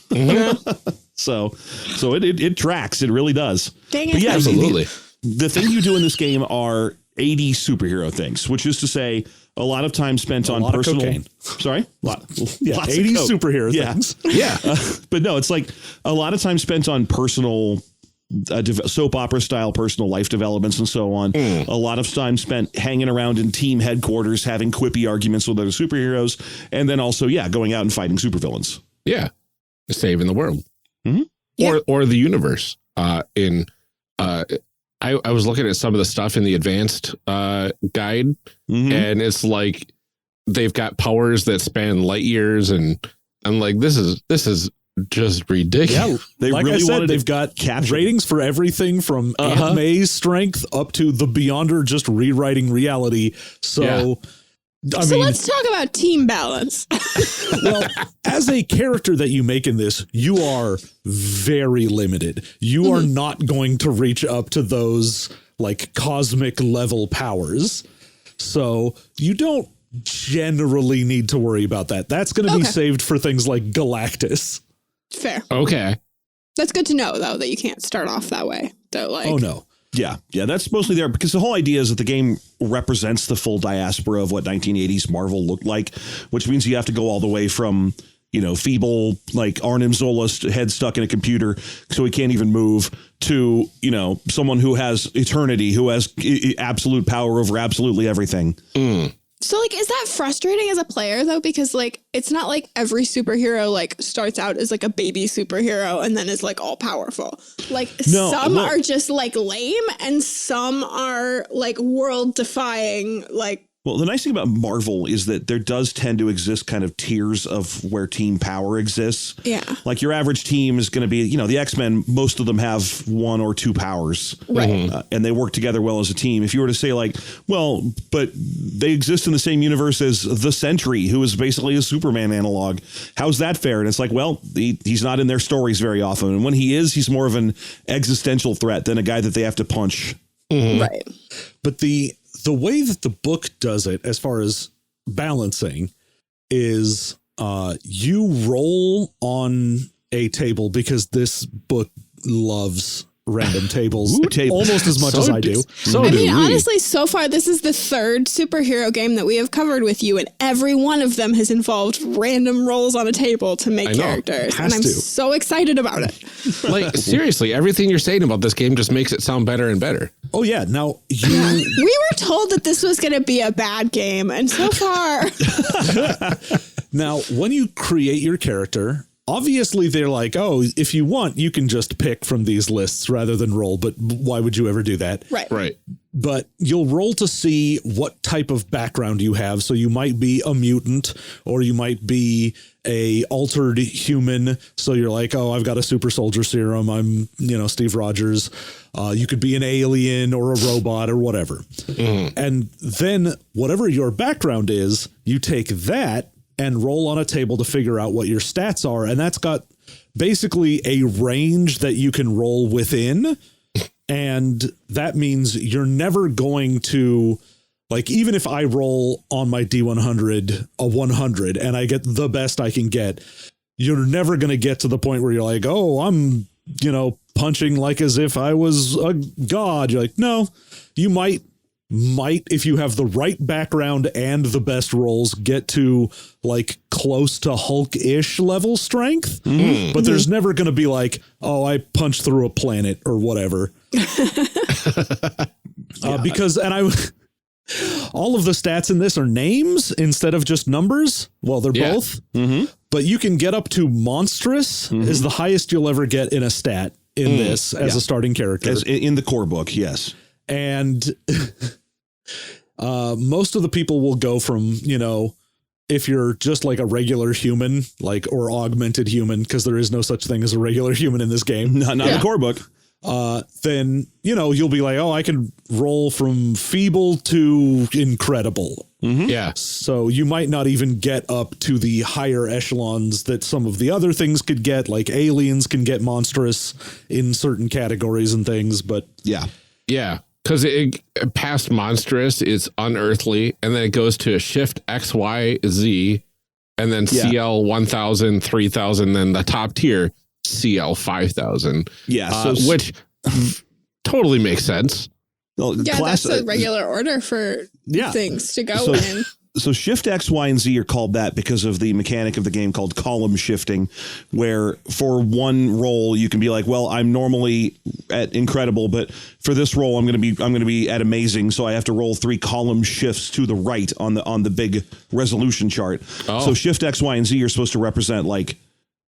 Mm-hmm. so it tracks. It really does. Dang it. But yeah, absolutely. The thing you do in this game are 80 superhero things, which is to say a lot of time spent on personal. Cocaine. Sorry? Lots 80 superhero things. Yeah. But no, it's like a lot of time spent on personal soap opera style personal life developments and so on. A lot of time spent hanging around in team headquarters, having quippy arguments with other superheroes, and then also, going out and fighting supervillains. Yeah. Saving the world. Mm-hmm. Yeah. Or the universe. I was looking at some of the stuff in the advanced guide, and it's like they've got powers that span light years, and I'm like, this is just ridiculous. Yeah, like really I said, they've got ratings for everything from Aunt May's strength up to the Beyonder just rewriting reality. So. Yeah. So let's talk about team balance. Well, as a character that you make in this, you are very limited. You are not going to reach up to those like cosmic level powers. So you don't generally need to worry about that. That's going to be saved for things like Galactus. Fair. Okay. That's good to know, though, that you can't start off that way. Oh, no. Yeah, that's mostly there because the whole idea is that the game represents the full diaspora of what 1980s Marvel looked like, which means you have to go all the way from, feeble, like Arnim Zola's head stuck in a computer so he can't even move to, someone who has eternity, who has absolute power over absolutely everything. So, is that frustrating as a player, though? Because, it's not like every superhero, starts out as, a baby superhero and then is, all powerful. Some are just, lame and some are, world-defying, Well, the nice thing about Marvel is that there does tend to exist kind of tiers of where team power exists. Yeah. Like your average team is going to be, the X-Men, most of them have one or two powers. Right. And they work together well as a team. If you were to say but they exist in the same universe as the Sentry, who is basically a Superman analog. How's that fair? And it's he's not in their stories very often. And when he is, he's more of an existential threat than a guy that they have to punch. Mm-hmm. Right. But the way that the book does it, as far as balancing, is you roll on a table because this book loves random tables, tables. almost as much as I do. Honestly, so far, this is the third superhero game that we have covered with you, and every one of them has involved random rolls on a table to make characters. And I'm so excited about it. Like, seriously, everything you're saying about this game just makes it sound better and better. Oh, yeah. Now, we were told that this was going to be a bad game, and so far. Now, when you create your character, obviously, they're like, oh, if you want, you can just pick from these lists rather than roll. But why would you ever do that? Right. But you'll roll to see what type of background you have. So you might be a mutant, or you might be a altered human. So you're like, oh, I've got a super soldier serum. I'm, Steve Rogers. You could be an alien or a robot or whatever. Mm. And then whatever your background is, you take that and roll on a table to figure out what your stats are. And that's got basically a range that you can roll within. And that means you're never going to, like, even if I roll on my D100 a 100 and I get the best I can get, you're never going to get to the point where you're like, oh, I'm, punching like as if I was a god. You're like, no, you might, if you have the right background and the best rolls, get to like close to Hulk-ish level strength. Mm-hmm. But there's never going to be like, oh, I punched through a planet or whatever. Because all of the stats in this are names instead of just numbers. Well, they're both. Mm-hmm. But you can get up to monstrous is the highest you'll ever get in a stat in this as a starting character. As in the core book, yes. And most of the people will go from, if you're just like a regular human, or augmented human, because there is no such thing as a regular human in this game. Not in the core book. Then, you'll be like, oh, I can roll from feeble to incredible. Mm-hmm. Yeah. So you might not even get up to the higher echelons that some of the other things could get, like aliens can get monstrous in certain categories and things. But yeah. Because past monstrous is unearthly, and then it goes to shift X, Y, Z, and then CL 1000, 3000, then the top tier CL 5000. Yeah, which totally makes sense. Well, that's a regular order for things to go in. So shift X, Y, and Z are called that because of the mechanic of the game called column shifting, where for one roll you can be like, well, I'm normally at incredible, but for this roll I'm going to be at amazing, so I have to roll 3 column shifts to the right on the big resolution chart. Oh. So shift X, Y, and Z are supposed to represent like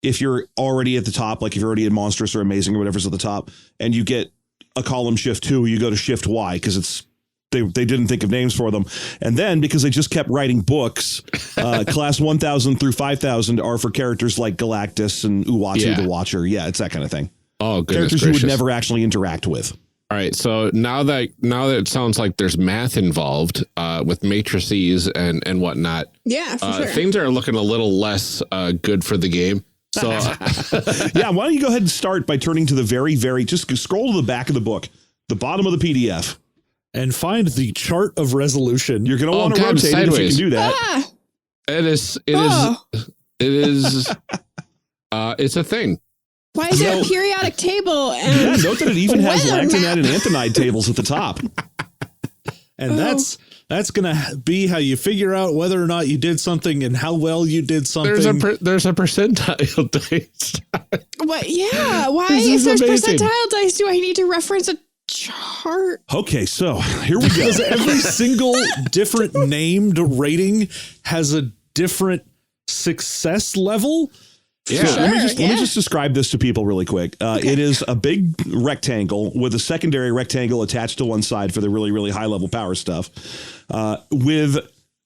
if you're already at the top, like if you're already at monstrous or amazing or whatever's at the top, and you get a column shift 2, you go to shift Y because it's they didn't think of names for them. And then because they just kept writing books, class 1000 through 5000 are for characters like Galactus and Uatu the Watcher. Yeah, it's that kind of thing. Oh, goodness characters gracious. You would never actually interact with. All right, so now that it sounds like there's math involved with matrices and whatnot. Yeah, for sure. Things are looking a little less good for the game. So yeah, why don't you go ahead and start by turning to the very, just scroll to the back of the book, the bottom of the PDF. And find the chart of resolution. You're going to want to rotate it if you can do that. Ah! It is, it's a thing. Why is there a periodic table? And note that it even has lactinide and anthenide tables at the top. And that's going to be how you figure out whether or not you did something and how well you did something. There's a percentile dice. What? Yeah. Why, if there's percentile dice, do I need to reference a chart? Okay, so here we go. Because every single different named rating has a different success level. Yeah. So let me just describe this to people really quick. It is a big rectangle with a secondary rectangle attached to one side for the really, really high level power stuff, with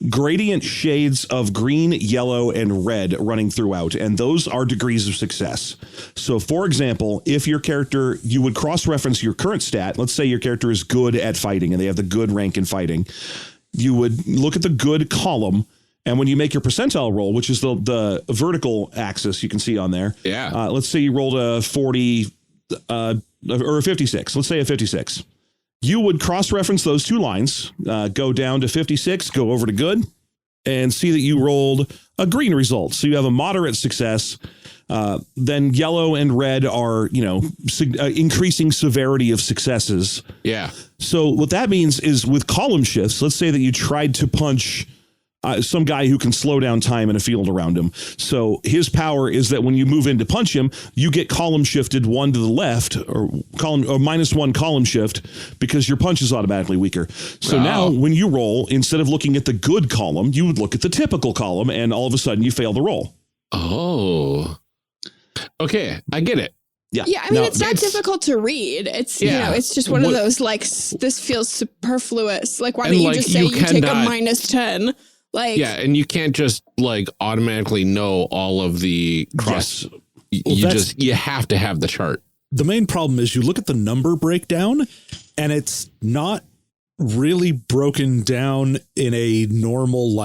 gradient shades of green, yellow, and red running throughout. And those are degrees of success. So, for example, if your character, you would cross-reference your current stat. Let's say your character is good at fighting and they have the good rank in fighting. You would look at the good column. And when you make your percentile roll, which is the vertical axis you can see on there. Yeah. Let's say you rolled a 40 or a 56. Let's say a 56. You would cross-reference those two lines, go down to 56, go over to good, and see that you rolled a green result. So you have a moderate success. Then yellow and red are, increasing severity of successes. Yeah. So what that means is with column shifts, let's say that you tried to punch some guy who can slow down time in a field around him. So his power is that when you move in to punch him, you get column shifted 1 to the left or -1 column shift because your punch is automatically weaker. So now when you roll, instead of looking at the good column, you would look at the typical column and all of a sudden you fail the roll. Oh, okay. I get it. Yeah, I mean, it's not difficult to read. It's, it's just one of those, this feels superfluous. Like, why don't you just say you take a -10? Like, yeah, and you can't just automatically know all of the cross. Yes. You have to have the chart. The main problem is you look at the number breakdown and it's not really broken down in a normal,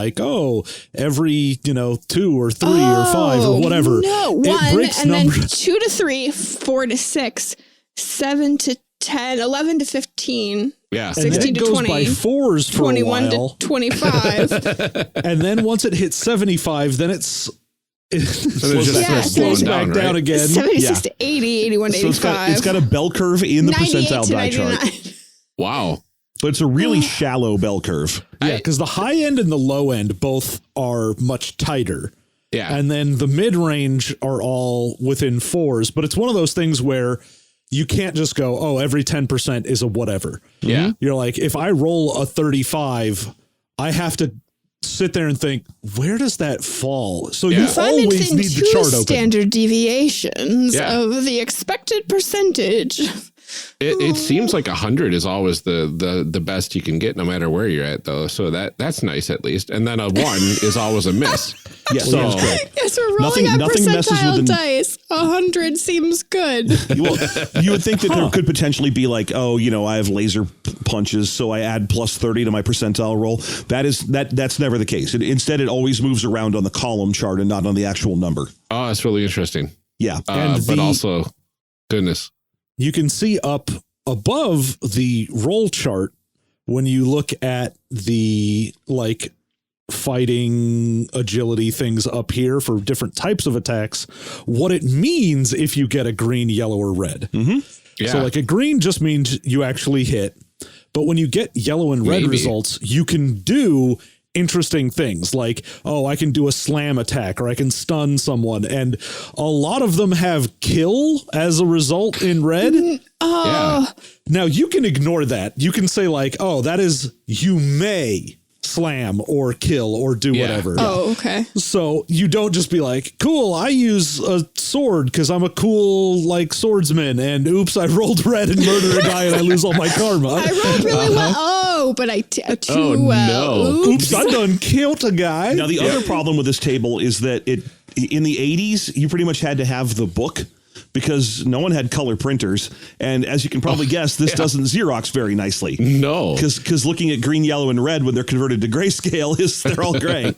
every, 2 or 3 or 5 or whatever. No, 1 and then 2 to 3, 4 to 6, 7 to 10, 11 to 15. Yeah. 16 to 20. By 4s for 21 a while. to 25. And then once it hits 75, then it slows back down again. 76 to 80, 81 to 85. It's got a bell curve in the percentile die chart. Wow. But it's a really shallow bell curve. Yeah, because the high end and the low end both are much tighter. Yeah. And then the mid-range are all within 4s. But it's one of those things where you can't just go, every 10% is a whatever. Yeah. You're like, if I roll a 35, I have to sit there and think, where does that fall? So you always need the chart open. Standard deviations of the expected percentage. It seems like 100 is always the best you can get, no matter where you're at, though. So that's nice, at least. And then a 1 is always a miss. Yes, so, that's correct. Yes, we're rolling on percentile dice. 100 seems good. You would think that there could potentially be I have laser punches, so I add +30 to my percentile roll. That's never the case. Instead, it always moves around on the column chart and not on the actual number. Oh, that's really interesting. Yeah. But also, goodness. You can see up above the roll chart when you look at the fighting agility things up here for different types of attacks, what it means if you get a green, yellow, or red. Mm-hmm. Yeah. So a green just means you actually hit. But when you get yellow and red results, you can do interesting things like, I can do a slam attack or I can stun someone. And a lot of them have kill as a result in red. Yeah. Now you can ignore that. You can say that is, you may slam or kill or do whatever. Oh, okay. So you don't just be like, cool, I use a sword because I'm a cool swordsman, and oops, I rolled red and murder a guy and I lose all my karma. I rolled really well. Oh, but I too well. No. Oops, I done killed a guy. Now the other problem with this table is that in the 80s, you pretty much had to have the book because no one had color printers. And as you can probably guess, this doesn't Xerox very nicely. No. Because looking at green, yellow, and red when they're converted to grayscale, they're all gray.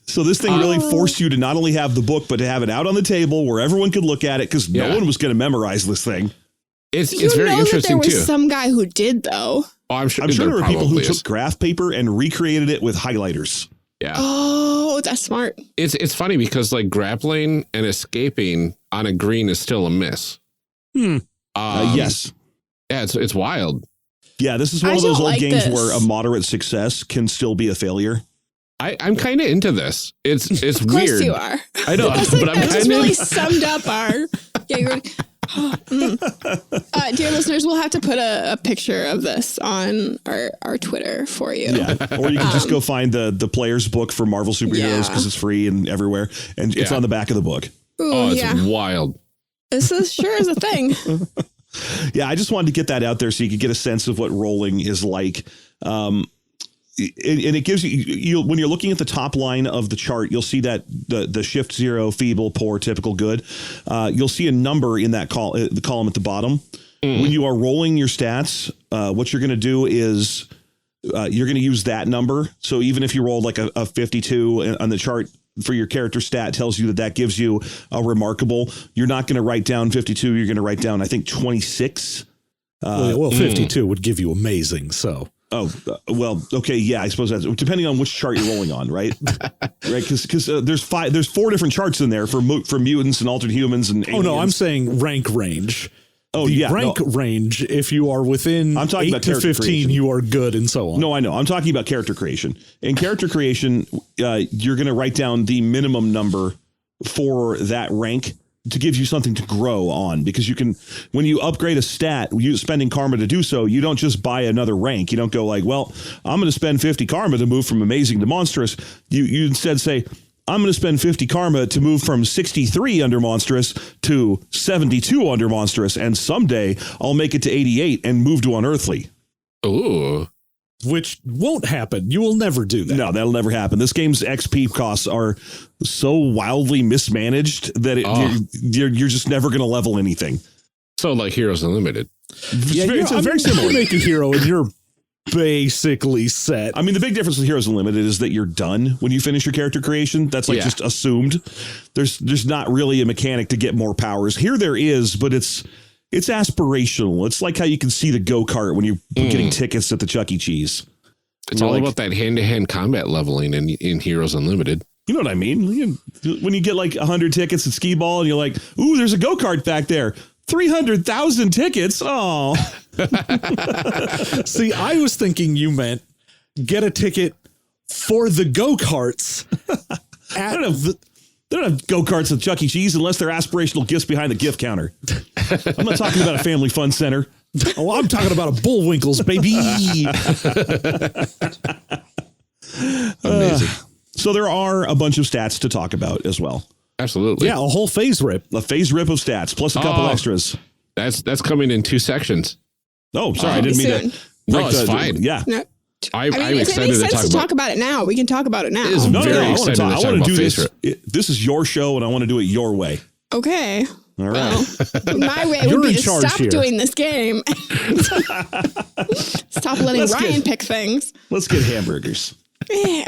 So this thing really forced you to not only have the book, but to have it out on the table where everyone could look at it because no one was going to memorize this thing. It's very interesting, that there too. was some guy who did, though. Oh, I'm sure there were people who is. took graph paper and recreated it with highlighters. Yeah. Oh, that's smart. It's funny because grappling and escaping on a green is still a miss. Yes. Yeah, it's wild. Yeah, this is one of those old games where a moderate success can still be a failure. I'm kind of into this. It's weird. Of course you are. I know, but I'm just really summed up our. Yeah, you're. Dear listeners, we'll have to put a picture of this on our Twitter for you. Yeah, or you can just go find the player's book for Marvel superheroes because it's free and everywhere, and it's on the back of the book. Ooh, it's wild. This is a thing. Yeah, I just wanted to get that out there so you could get a sense of what rolling is like. And it gives you when you're looking at the top line of the chart, you'll see that the shift 0, feeble, poor, typical, good. You'll see a number in that the column at the bottom. When you are rolling your stats, what you're going to do is you're going to use that number. So even if you rolled a 52 on the chart for your character stat tells you that gives you a remarkable, you're not going to write down 52. You're going to write down, I think, 26. 52 would give you amazing. So. Oh, well, okay. Yeah, I suppose that's depending on which chart you're rolling on, right? Right. Because there's 4 different charts in there for mutants and altered humans and aliens. Oh, no, I'm saying rank range. Oh, the rank range, if you are within I'm talking 8 about to 15, creation. you are good and so on. No, I know. I'm talking about character creation. In character creation, you're going to write down the minimum number for that rank to give you something to grow on, because you can, when you upgrade a stat, you spending karma to do so, you don't just buy another rank. You don't go like, well, I'm going to spend 50 karma to move from amazing to monstrous. You instead say, I'm going to spend 50 karma to move from 63 under monstrous to 72 under monstrous. And someday I'll make it to 88 and move to unearthly. Ooh. Which won't happen. You will never do that. No, that'll never happen. This game's XP costs are so wildly mismanaged that you're just never going to level anything. So like Heroes Unlimited. It's very similar. You make a hero and you're basically set. I mean, the big difference with Heroes Unlimited is that you're done when you finish your character creation. That's like just assumed. There's not really a mechanic to get more powers. Here there is, but it's aspirational. It's like how you can see the go-kart when you're getting tickets at the Chuck E. Cheese. It's all about that hand-to-hand combat leveling in Heroes Unlimited. You know what I mean? When you get like 100 tickets at skee ball and you're like, ooh, there's a go-kart back there. 300,000 tickets. Oh. See, I was thinking you meant get a ticket for the go-karts. I don't know. They don't have go-karts at Chuck E. Cheese unless they're aspirational gifts behind the gift counter. I'm not talking about a family fun center. Oh, I'm talking about a Bullwinkles, baby. Amazing. So there are a bunch of stats to talk about as well. Absolutely. Yeah, a whole FASERIP. A FASERIP of stats, plus a couple extras. That's coming in 2 sections. Oh, sorry. I didn't mean to. No, it's fine. Yeah. No. I'm if excited it makes sense to talk about about it now, we can talk about it now. It is very I excited to want talk to about do this. FASERIP. This is your show, and I want to do it your way. Okay. All right. Well, my way You're would be in to charge stop here. doing this game. Stop letting Ryan pick things. Let's get hamburgers. Yeah.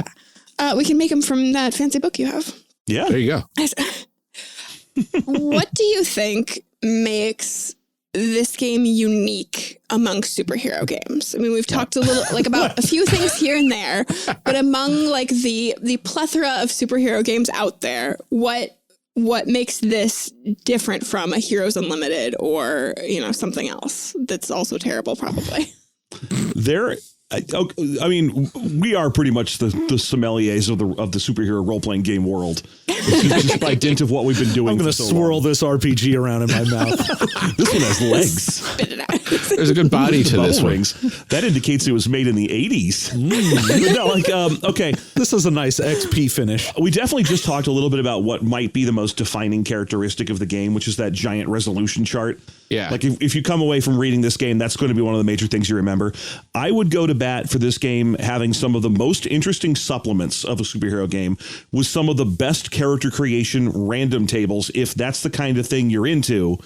We can make them from that fancy book you have. Yeah. There you go. What do you think makes this game unique amongst superhero games? I mean, we've talked a little like about a few things here and there, but among like the plethora of superhero games out there, what makes this different from a Heroes Unlimited or, something else that's also terrible, probably? I mean, we are pretty much the sommeliers of the superhero role-playing game world. Just by dint of what we've been doing. I'm going to swirl this RPG around in my mouth. This one has legs. Spit it out. There's a good body to this one. That indicates it was made in the 80s. But no, okay. This is a nice XP finish. We definitely just talked a little bit about what might be the most defining characteristic of the game, which is that giant resolution chart. Yeah. Like if you come away from reading this game, that's going to be one of the major things you remember. I would go to bat for this game having some of the most interesting supplements of a superhero game with some of the best character creation random tables, if that's the kind of thing you're into,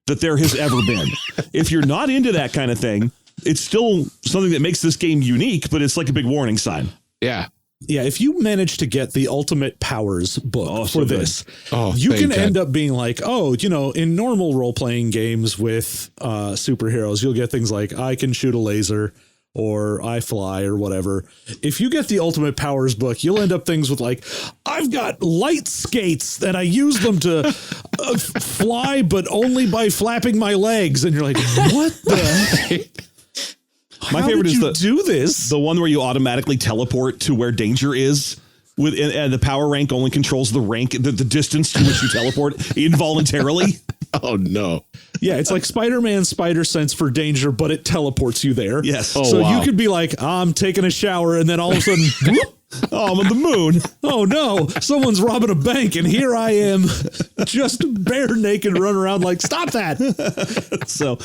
that there has ever been. If you're not into that kind of thing, it's still something that makes this game unique, but it's like a big warning sign. Yeah. Yeah, if you manage to get the Ultimate Powers book for this, you can end up being like, in normal role-playing games with superheroes, you'll get things like I can shoot a laser or I fly or whatever. If you get the Ultimate Powers book, you'll end up things with like, I've got light skates that I use them to fly, but only by flapping my legs. And you're like, what the My favorite is the one where you automatically teleport to where danger is. And the power rank only controls the distance to which you teleport involuntarily. Oh, no. Yeah, it's like Spider-Man Spider Sense for danger, but it teleports you there. Yes. Oh, so wow. you could be like, I'm taking a shower, and then all of a sudden, whoop, I'm on the moon. Oh, no, someone's robbing a bank, and here I am, just bare naked, running around like, stop that. So,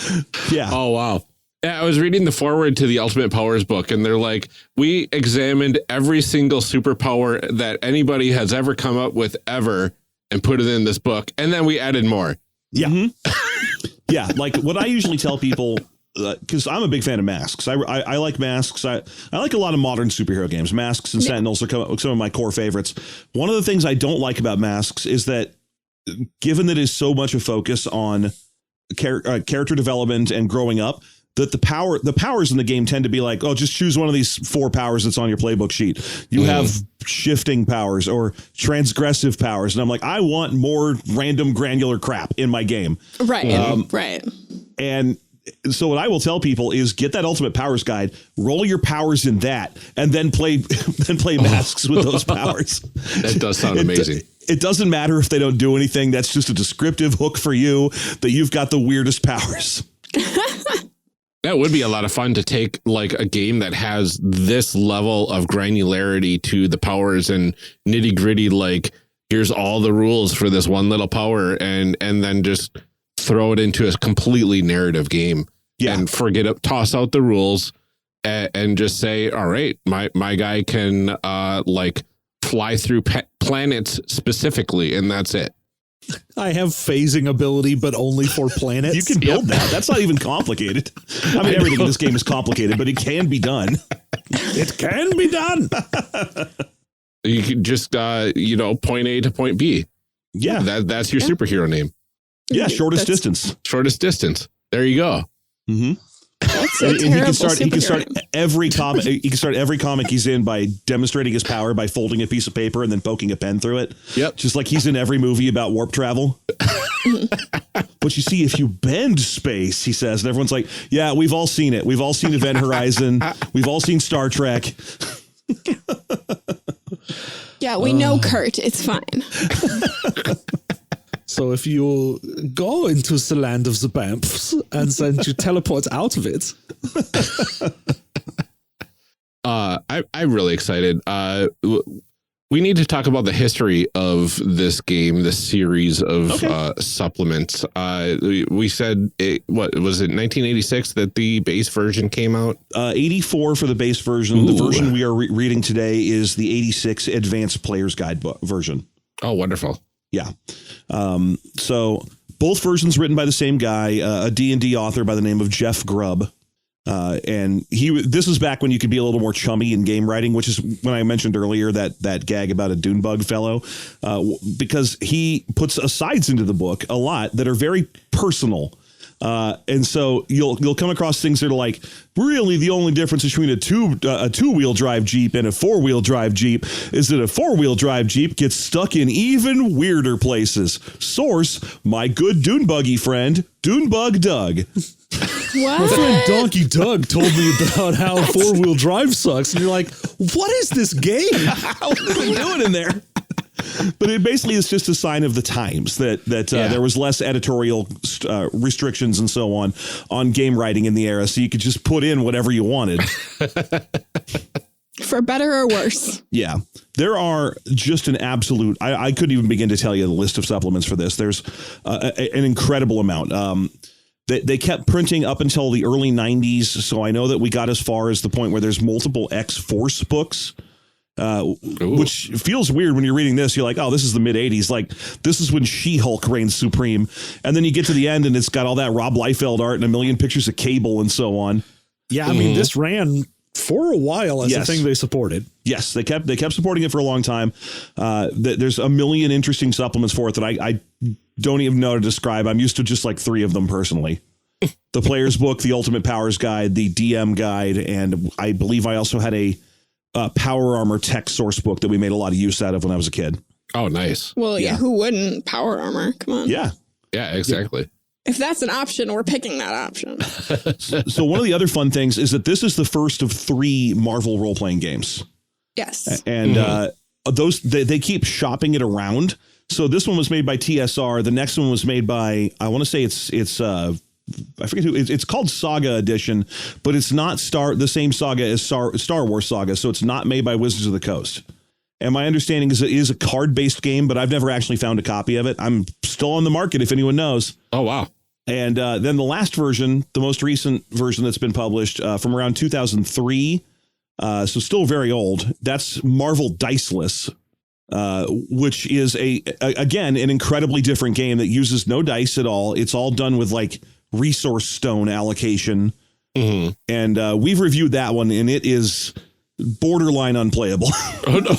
yeah. Oh, wow. Yeah, I was reading the foreword to the Ultimate Powers book, and they're like, we examined every single superpower that anybody has ever come up with ever and put it in this book. And then we added more. Yeah. Mm-hmm. Yeah. Like what I usually tell people, because I'm a big fan of masks. I like masks. I like a lot of modern superhero games. Masks and Sentinels are some of my core favorites. One of the things I don't like about masks is that given that is so much a focus on character development and growing up, that the powers in the game tend to be like, oh, just choose one of these 4 powers that's on your playbook sheet. You have shifting powers or transgressive powers. And I'm like, I want more random granular crap in my game. Right. Right. And so what I will tell people is get that ultimate powers guide, roll your powers in that, and then play masks with those powers. That does sound amazing. It doesn't matter if they don't do anything. That's just a descriptive hook for you that you've got the weirdest powers. That would be a lot of fun to take like a game that has this level of granularity to the powers and nitty gritty. Like, here's all the rules for this one little power, and then just throw it into a completely narrative game. And toss out the rules and just say, all right, my guy can like fly through planets specifically, and that's it. I have phasing ability, but only for planets. You can build that. That's not even complicated. I mean, everything in this game is complicated, but it can be done. It can be done. You can just, point A to point B. Yeah. That's your superhero name. Yeah. Shortest distance. Shortest distance. There you go. Mm-hmm. That's a and he can start every comic. He can start every comic he's in by demonstrating his power by folding a piece of paper and then poking a pen through it. Yep. Just like he's in every movie about warp travel. But you see, if you bend space, he says, and everyone's like, yeah, we've all seen it. We've all seen Event Horizon. We've all seen Star Trek. Yeah, we know Kurt. It's fine. So if you go into the land of the Bamfs and then you teleport out of it. I'm really excited. We need to talk about the history of this game, this series of supplements. We said, what was it, 1986 that the base version came out? 84 for the base version. Ooh. The version we are reading today is the 86 Advanced Player's Guide version. Oh, wonderful. Yeah. So both versions written by the same guy, a D&D author by the name of Jeff Grubb. And this is back when you could be a little more chummy in game writing, which is when I mentioned earlier that gag about a Dune bug fellow, because he puts asides into the book a lot that are very personal. And so you'll come across things that are like, really the only difference between a two-wheel drive Jeep and a four-wheel drive Jeep is that a four-wheel drive Jeep gets stuck in even weirder places. Source, my good Dune buggy friend, Dunebug Doug. What? My friend Donkey Doug told me about how four-wheel drive sucks. And you're like, what is this game? What are we doing in there? But it basically is just a sign of the times that there was less editorial restrictions and so on game writing in the era. So you could just put in whatever you wanted. For better or worse. Yeah. There are just an absolute, I couldn't even begin to tell you the list of supplements for this. There's an incredible amount. They kept printing up until the early 90s. So I know that we got as far as the point where there's multiple X-Force books. Which feels weird when you're reading this. You're like, oh, this is the mid 80s. Like, this is when She-Hulk reigns supreme. And then you get to the end and it's got all that Rob Liefeld art and a million pictures of Cable and so on. Yeah, I mean, this ran for a while as a thing they supported. Yes, they kept supporting it for a long time. There's a million interesting supplements for it that I don't even know how to describe. I'm used to just like 3 of them personally. The Player's Book, the Ultimate Powers Guide, the DM Guide, and I believe I also had a Power Armor tech source book that we made a lot of use out of when I was a kid. Oh, nice. Well, yeah, who wouldn't? Power Armor. Come on. Yeah. Yeah, exactly. If that's an option, we're picking that option. So one of the other fun things is that this is the first of 3 Marvel role-playing games. Yes. And those they keep shopping it around. So this one was made by TSR. The next one was made by, I want to say it's I forget who. It's called Saga Edition, but it's not the same saga as Star Wars Saga, so it's not made by Wizards of the Coast. And my understanding is it is a card-based game, but I've never actually found a copy of it. I'm still on the market if anyone knows. Oh, wow. And then the last version, the most recent version that's been published from around 2003, so still very old, that's Marvel Diceless, which is, again, an incredibly different game that uses no dice at all. It's all done with, like, resource stone allocation. Mm-hmm. And we've reviewed that one, and it is borderline unplayable. Oh, no.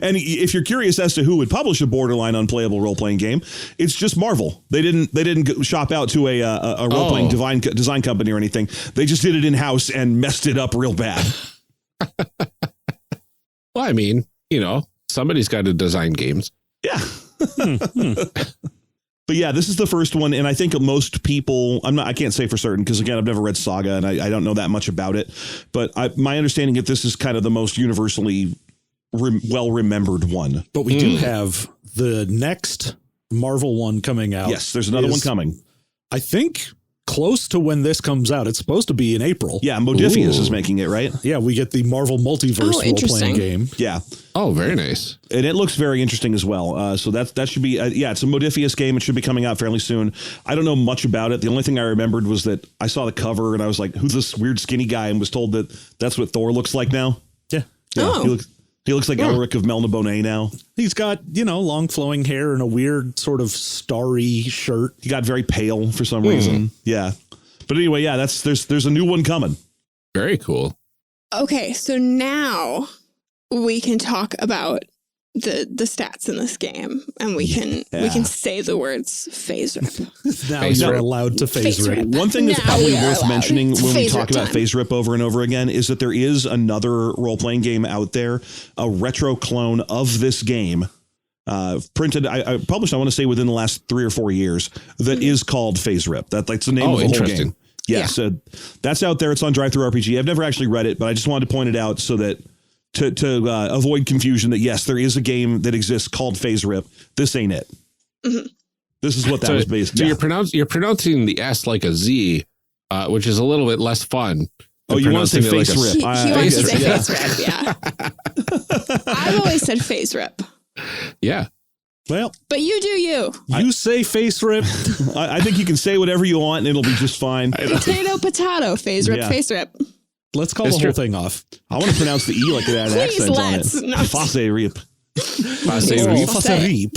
And if you're curious as to who would publish a borderline unplayable role-playing game, it's just Marvel. They didn't shop out to a role-playing design company or anything. They just did it in-house and messed it up real bad. Well, I mean, somebody's got to design games. Yeah. But yeah, this is the first one, and I think most people, I can't say for certain, because again, I've never read Saga, and I don't know that much about it, but my understanding is this is kind of the most universally well-remembered one. But we do have the next Marvel one coming out. Yes, there's another one coming. I think close to when this comes out. It's supposed to be in April. Yeah, Modifius is making it, right? Yeah, we get the Marvel Multiverse role-playing game. Yeah. Oh, very nice. And it looks very interesting as well. So that should be, it's a Modifius game. It should be coming out fairly soon. I don't know much about it. The only thing I remembered was that I saw the cover and I was like, who's this weird skinny guy? And was told that that's what Thor looks like now. Yeah. Oh. He looks like Elric of Melna Bonet now. He's got, long flowing hair and a weird sort of starry shirt. He got very pale for some reason. Yeah. But anyway, yeah, there's a new one coming. Very cool. Okay, so now we can talk about the stats in this game, and we can say the words FASERIP. Now you're allowed to FASERIP. One thing that's probably worth mentioning when we talk about time. FASERIP over and over again is that there is another role-playing game out there, a retro clone of this game, printed, I published, I want to say within the last 3 or 4 years, that is called FASERIP. That's the name of the whole game. Yeah, so that's out there. It's on Drive-Thru RPG. I've never actually read it, but I just wanted to point it out so that to avoid confusion that yes, there is a game that exists called FASERIP. This ain't it. Mm-hmm. This is what that was based. So yeah. you're pronouncing the S like a Z, which is a little bit less fun. Oh, you want to say FASERIP? He wants to say FASERIP. Yeah. I've always said FASERIP. Yeah. Well, but you do you. You say FASERIP. I think you can say whatever you want and it'll be just fine. Potato, FASERIP, FASERIP. Let's call the whole thing off. I want to pronounce the E like it had an accent on it. FASERIP. FASERIP.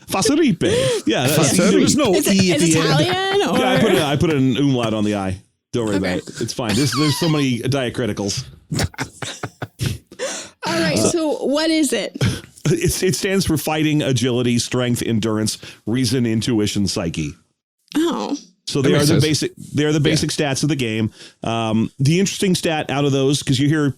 FASERIP. Yeah. There's no E at the Italian, end. or? Yeah, I put an umlaut on the I. Don't worry about it. It's fine. There's so many diacriticals. All right. So what is it? It stands for fighting, agility, strength, endurance, reason, intuition, psyche. Oh. So they are the basic stats of the game. The interesting stat out of those, because you hear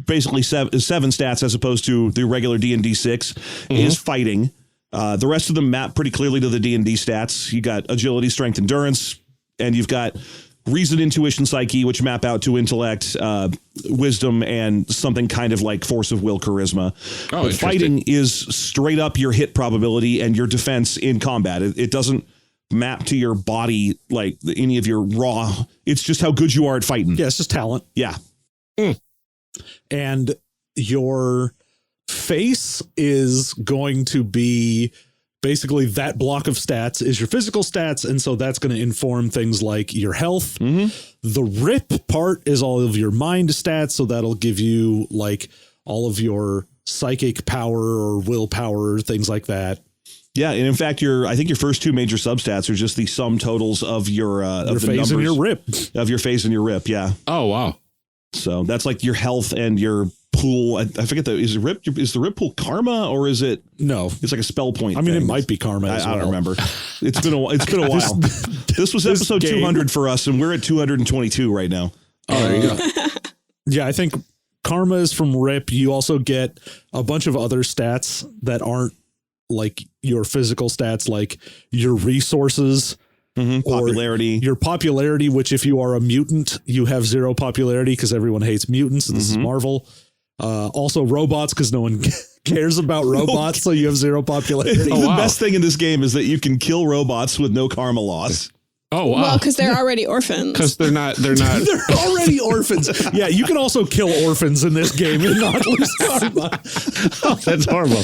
basically seven stats as opposed to the regular D&D 6, is fighting. The rest of them map pretty clearly to the D&D stats. You got agility, strength, endurance, and you've got reason, intuition, psyche, which map out to intellect, wisdom, and something kind of like force of will, charisma. Oh, but fighting is straight up your hit probability and your defense in combat. It doesn't map to your body like any of your raw. It's just how good you are at fighting. Yeah, it's just talent. Yeah. And your face is going to be basically that block of stats is your physical stats. And so that's going to inform things like your health. The RIP part is all of your mind stats. So that'll give you like all of your psychic power or willpower, things like that. Yeah, and in fact, I think your first two major substats are just the sum totals of your phase and your RIP. Of your phase and your RIP, yeah. Oh, wow. So that's like your health and your pool. I forget is the RIP pool karma or is it? No, it's like a spell point. I mean, thing. It might be karma. I don't remember. It's been a while. This was episode 200 for us, and we're at 222 right now. Oh, there you go. Yeah, I think karma is from RIP. You also get a bunch of other stats that aren't like your physical stats, like your resources, popularity, your popularity, which if you are a mutant, you have 0 popularity because everyone hates mutants. And this is Marvel. Also robots, because no one cares about robots. So you have 0 popularity. The best thing in this game is that you can kill robots with no karma loss. Oh, wow. Well, because they're already orphans. Because they're not. They're already orphans. Yeah, you can also kill orphans in this game and not lose karma. Oh, that's horrible.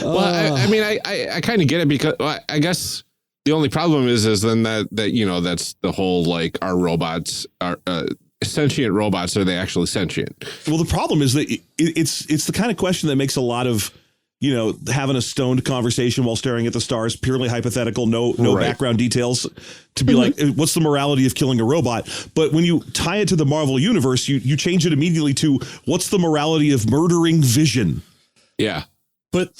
Well, I mean, I kind of get it because I guess the only problem is then that that's the whole like our robots are sentient robots. Are they actually sentient? Well, the problem is that it's the kind of question that makes a lot of having a stoned conversation while staring at the stars, purely hypothetical, no background details, to be like, what's the morality of killing a robot? But when you tie it to the Marvel universe, you change it immediately to what's the morality of murdering Vision? Yeah. But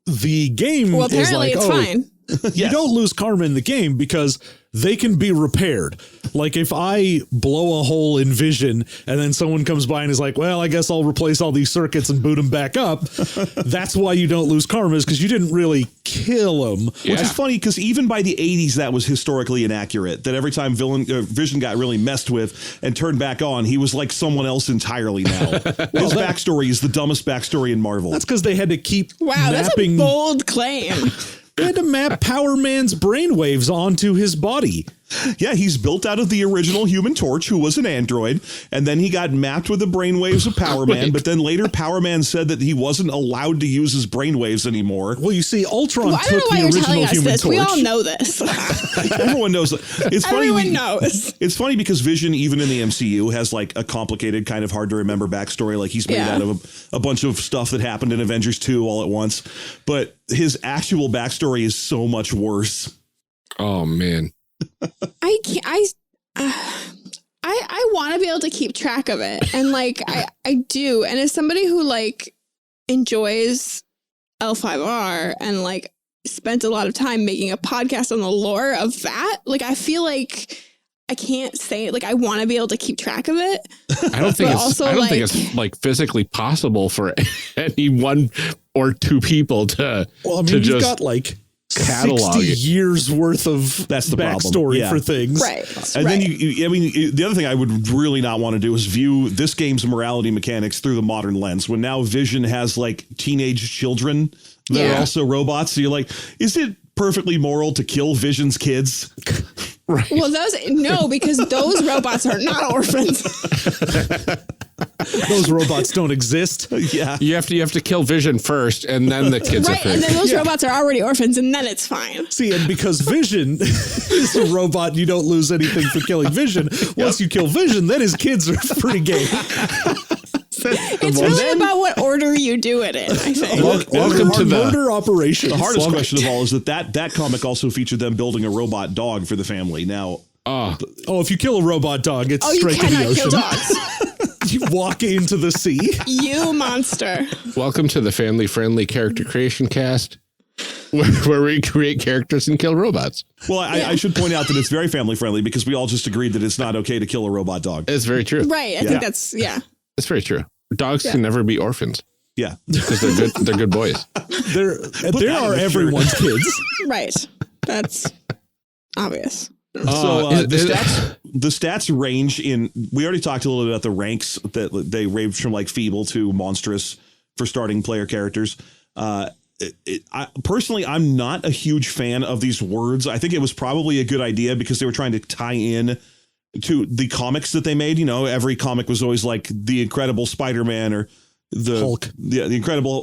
the game Well, is apparently like, it's fine. You don't lose karma in the game because they can be repaired. Like if I blow a hole in Vision and then someone comes by and is like, well, I guess I'll replace all these circuits and boot them back up. That's why you don't lose karma, is because you didn't really kill them. Yeah. Which is funny because even by the 80s, that was historically inaccurate, that every time Vision got really messed with and turned back on, he was like someone else entirely now. His backstory is the dumbest backstory in Marvel. That's because they had to keep That's a bold claim. They had to map Power Man's brainwaves onto his body. Yeah, he's built out of the original Human Torch, who was an android, and then he got mapped with the brainwaves of Power Man, but then later Power Man said that he wasn't allowed to use his brainwaves anymore. Well, you see, Ultron took the original Human Torch. We all know this. Everyone knows. It's funny. Everyone knows. It's funny because Vision, even in the MCU, has like a complicated, kind of hard to remember backstory. Like he's made out of a bunch of stuff that happened in Avengers 2 all at once, but his actual backstory is so much worse. Oh, man. I want to be able to keep track of it, and like I do, and as somebody who like enjoys L5R and like spent a lot of time making a podcast on the lore of that, like I feel like I can't say, like I want to be able to keep track of it. I don't think it's like physically possible for any one or two people to. Well, I mean, you've got like catalog 60 years worth of backstory for things. Right. And then the other thing I would really not want to do is view this game's morality mechanics through the modern lens, when now Vision has like teenage children that are also robots. So you're like, is it perfectly moral to kill Vision's kids? Right. Well, because those robots are not orphans. Those robots don't exist. Yeah. You have to kill Vision first, and then the kids are right, and then those Yeah. robots are already orphans, and then it's fine. See, and because Vision is a robot, you don't lose anything for killing Vision. Once you kill Vision, then his kids are free game. It's really about what order you do it in, I think. Welcome to the murder operation. The hardest question of all is that comic also featured them building a robot dog for the family. Now, if you kill a robot dog, it's straight to the you cannot ocean. kill dogs. You walk into the sea. You monster. Welcome to the family-friendly character creation cast, where we create characters and kill robots. well, I should point out that it's very family friendly because we all just agreed that it's not okay to kill a robot dog. It's very true. Right. I think that's, It's very true. Dogs can never be orphans Yeah. because they're good. They're good boys. There are everyone's kids. right. That's obvious. So the stats range in. We already talked a little bit about the ranks that they range from like feeble to monstrous for starting player characters. Personally, I'm not a huge fan of these words. I think it was probably a good idea because they were trying to tie in to the comics that they made. You know, every comic was always like the Incredible Spider-Man or the Hulk. Yeah, the Incredible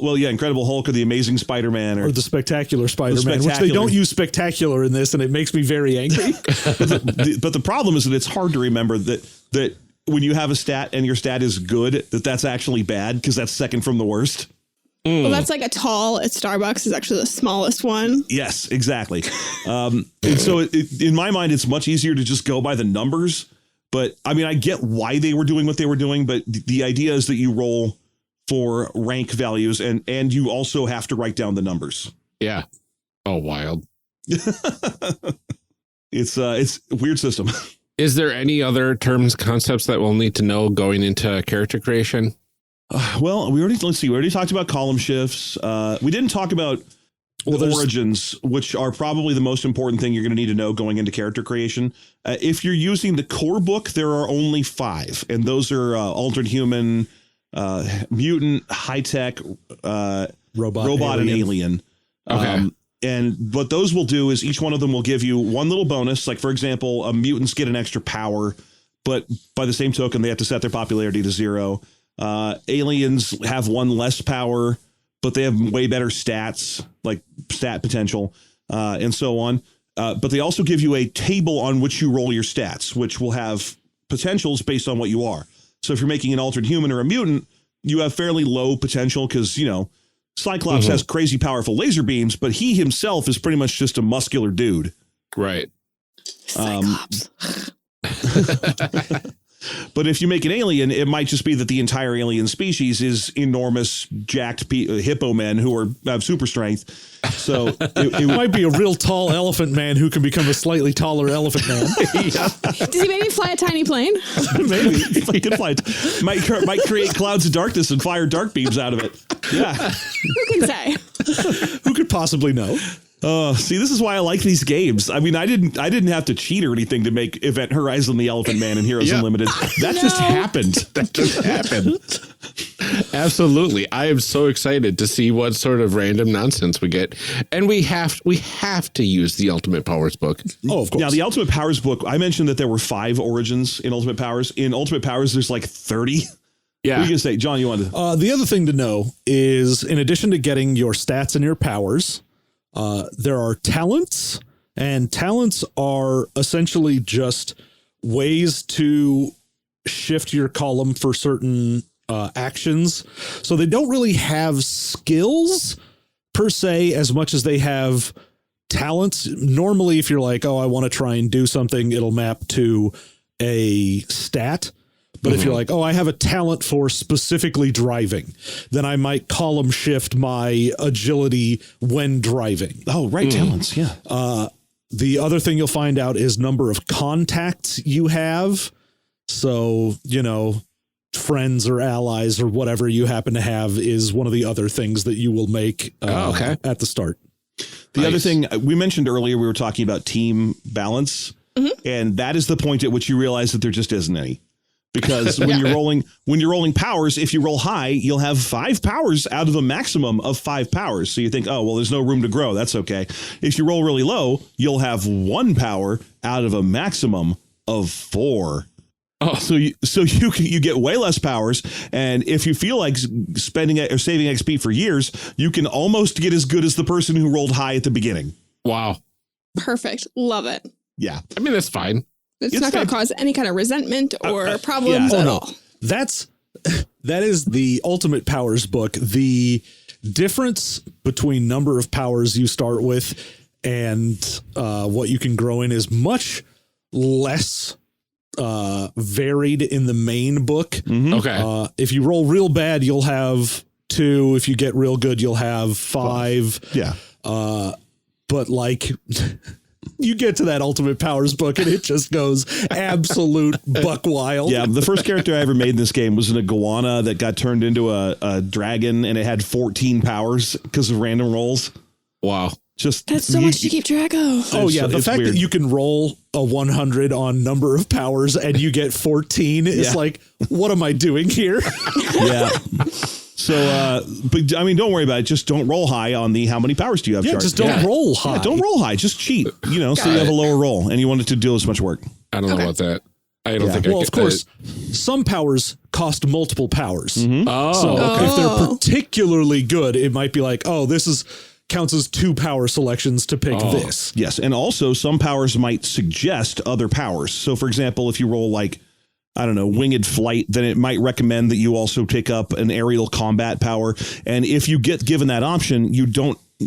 Hulk or the Amazing Spider-Man Or the Spectacular Spider-Man, which they don't use spectacular in this, and it makes me very angry. but the problem is that it's hard to remember that when you have a stat and your stat is good, that's actually bad because that's second from the worst. Well, that's like a tall at Starbucks is actually the smallest one. Yes, exactly. And so in my mind, it's much easier to just go by the numbers. But I mean, I get why they were doing what they were doing. But the idea is that you roll for rank values and you also have to write down the numbers. Yeah. Oh, wild. It's a weird system. Is there any other terms, concepts that we'll need to know going into character creation? Well, we already talked about column shifts. We didn't talk about the origins, which are probably the most important thing you're going to need to know going into character creation. If you're using the core book, there are only 5, and those are altered human, mutant, high tech, robot, and alien. Okay. And what those will do is each one of them will give you one little bonus. Like, for example, mutants get an extra power, but by the same token, they have to set their popularity to 0. Aliens have 1 less power, but they have way better stats, like stat potential, and so on. But they also give you a table on which you roll your stats, which will have potentials based on what you are. So if you're making an altered human or a mutant, you have fairly low potential because, Cyclops has crazy powerful laser beams, but he himself is pretty much just a muscular dude. Right. Cyclops. But if you make an alien, it might just be that the entire alien species is enormous, jacked hippo men who have super strength. So it might be a real tall elephant man who can become a slightly taller elephant man. Does he maybe fly a tiny plane? Maybe. He could fly. Might create clouds of darkness and fire dark beams out of it. Yeah. Who can say? Who could possibly know? See, this is why I like these games. I mean, I didn't have to cheat or anything to make Event Horizon the Elephant Man and Heroes Unlimited. That just happened. That just happened. Absolutely. I am so excited to see what sort of random nonsense we get. And we have to use the Ultimate Powers book. Oh, of course. Now, the Ultimate Powers book, I mentioned that there were 5 origins in Ultimate Powers. In Ultimate Powers, there's like 30. Yeah. What are you going to say? John, you wanted to... The other thing to know is, in addition to getting your stats and your powers, there are talents, and talents are essentially just ways to shift your column for certain actions. So they don't really have skills per se as much as they have talents. Normally, if you're like, oh, I want to try and do something, it'll map to a stat. But if you're like, oh, I have a talent for specifically driving, then I might column shift my agility when driving. Oh, right. Talents. Yeah. The other thing you'll find out is number of contacts you have. So, friends or allies or whatever you happen to have is one of the other things that you will make at the start. The other thing we mentioned earlier, we were talking about team balance, and that is the point at which you realize that there just isn't any. Because when you're rolling powers, if you roll high, you'll have 5 powers out of a maximum of 5 powers. So you think, oh, well, there's no room to grow. That's okay. If you roll really low, you'll have 1 power out of a maximum of 4. Oh, so you get way less powers, and if you feel like spending or saving XP for years, you can almost get as good as the person who rolled high at the beginning. Wow. Perfect. Love it. Yeah. I mean, that's fine. It's not going to cause any kind of resentment or problems at all. That is the Ultimate Powers book. The difference between number of powers you start with and what you can grow in is much less varied in the main book. Okay. If you roll real bad, you'll have 2. If you get real good, you'll have 5. Yeah. But like... You get to that Ultimate Powers book and it just goes absolute buck wild. Yeah, the first character I ever made in this game was an iguana that got turned into a dragon, and it had 14 powers because of random rolls. Wow. That's so much to keep track of. Oh, yeah. The fact that you can roll a 100 on number of powers and you get 14 is like, what am I doing here? Yeah. So, but I mean, don't worry about it. Just don't roll high on the how many powers do you have chart. Just don't roll high. Yeah, don't roll high. Just cheat, so you have a lower roll and you want it to do as much work. I don't know about that. I don't think of course, some powers cost multiple powers. Oh, so if they're particularly good, it might be like, oh, this counts as 2 power selections to pick this. Yes. And also some powers might suggest other powers. So, for example, if you roll like, I don't know, winged flight, then it might recommend that you also pick up an aerial combat power. And if you get given that option,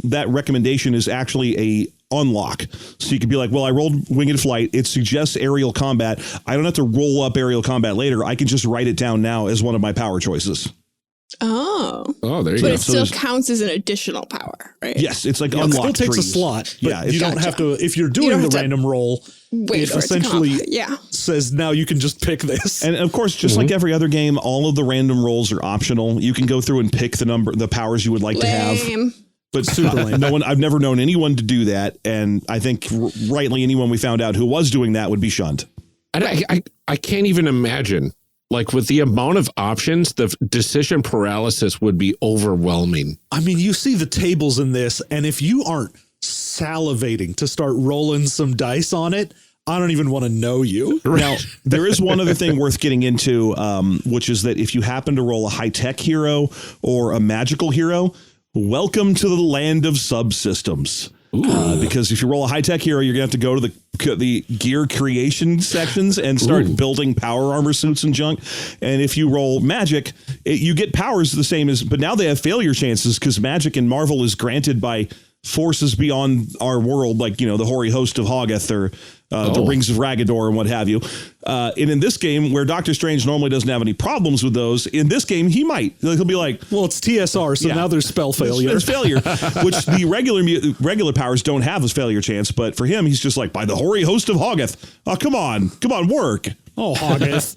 that recommendation is actually a unlock. So you could be like, well, I rolled winged flight. It suggests aerial combat. I don't have to roll up aerial combat later. I can just write it down now as one of my power choices. Oh, there you go. But go. it still counts as an additional power, right? Yes, it's like unlocked. It still takes trees. a slot. But you don't have to, if you're You doing don't the have to random roll, wait it for it to essentially come up. says now you can just pick this. And of course, just like every other game, all of the random rolls are optional. You can go through and pick the powers you would like to have. But super lame. I've never known anyone to do that. And I think rightly anyone we found out who was doing that would be shunned. And I can't even imagine, like, with the amount of options, the decision paralysis would be overwhelming. I mean, you see the tables in this, and if you aren't salivating to start rolling some dice on it, I don't even want to know you. Now, there is one other thing worth getting into, which is that if you happen to roll a high-tech hero or a magical hero, welcome to the land of subsystems. Because if you roll a high-tech hero, you're going to have to go to the gear creation sections and start building power armor suits and junk. And if you roll magic, you get powers the same as, but now they have failure chances because magic in Marvel is granted by forces beyond our world, like, the hoary host of Hoggeth or the rings of Ragador and what have you. And in this game, where Doctor Strange normally doesn't have any problems with those, in this game, he might. He'll be like, well, it's TSR, so now there's spell failure. There's failure, which the regular powers don't have a failure chance. But for him, he's just like, by the hoary host of Hoggeth. Oh, come on, work. Oh, Hoggeth.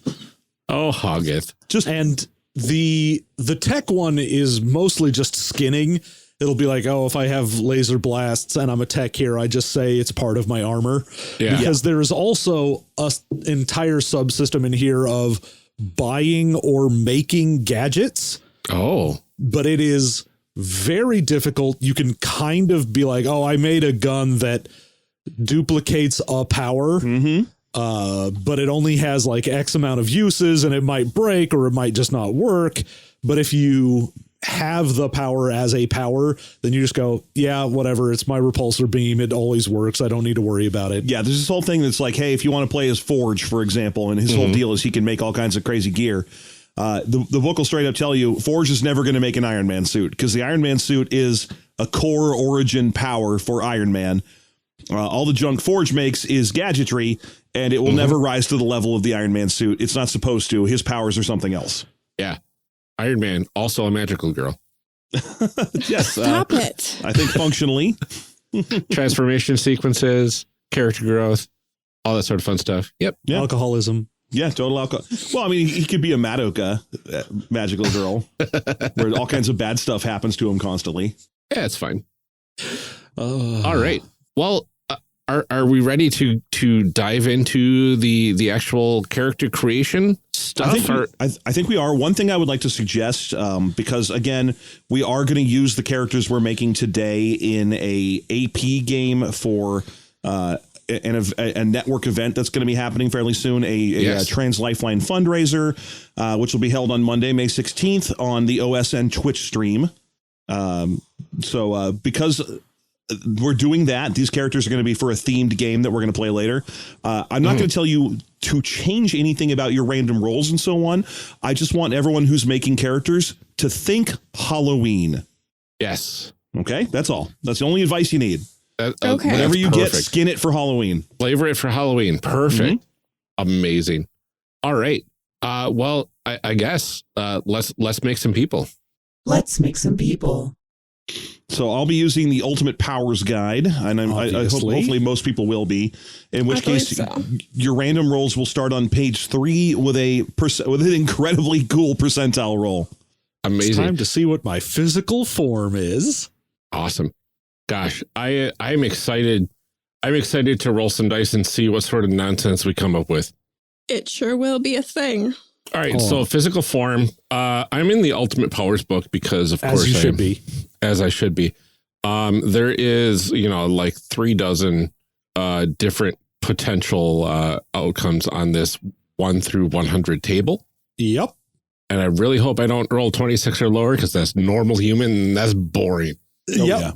Oh, Hoggeth. And the tech one is mostly just skinning. It'll be like, if I have laser blasts and I'm a tech here, I just say it's part of my armor. Yeah. Because there is also an entire subsystem in here of buying or making gadgets. Oh. But it is very difficult. You can kind of be like, I made a gun that duplicates a power. But it only has like X amount of uses and it might break or it might just not work. But if you have the power as a power, then you just go, whatever, it's my repulsor beam, it always works, I don't need to worry about it. There's this whole thing that's like, hey, if you want to play as Forge, for example, and his whole deal is he can make all kinds of crazy gear, the book will straight up tell you Forge is never going to make an Iron Man suit because the Iron Man suit is a core origin power for Iron Man. All the junk Forge makes is gadgetry, and it will never rise to the level of the Iron Man suit. It's not supposed to. His powers are something else. Yeah. Iron Man, also a magical girl. Yes. Stop it. I think functionally. Transformation sequences, character growth, all that sort of fun stuff. Yep. Yeah. Alcoholism. Yeah, total alcohol. Well, I mean, he could be a Madoka magical girl where all kinds of bad stuff happens to him constantly. Yeah, it's fine. All right. Well, are we ready to dive into the actual character creation stuff? I think we are. One thing I would like to suggest, because again, we are going to use the characters we're making today in a AP game for a network event that's going to be happening fairly soon, a Trans Lifeline fundraiser, which will be held on Monday, May 16th on the OSN Twitch stream. So because we're doing that, these characters are going to be for a themed game that we're going to play later. I'm not going to tell you to change anything about your random rolls and so on. I just want everyone who's making characters to think Halloween. Yes. Okay, that's all. That's the only advice you need. Okay. Whatever you get, skin it for Halloween. Flavor it for Halloween. Perfect. Amazing. All right. Well, I guess let's make some people. Let's make some people. So I'll be using the Ultimate Powers Guide, and I hope hopefully most people will be. In which case, your random rolls will start on page 3 with an incredibly cool percentile roll. Amazing. It's time to see what my physical form is. Awesome. Gosh, I'm excited. I'm excited to roll some dice and see what sort of nonsense we come up with. It sure will be a thing. All right, so physical form. I'm in the Ultimate Powers book because, of course, as I should be. There is, like 36 different potential outcomes on this 1 through 100 table. Yep. And I really hope I don't roll 26 or lower because that's normal human and that's boring. Yep. Yeah.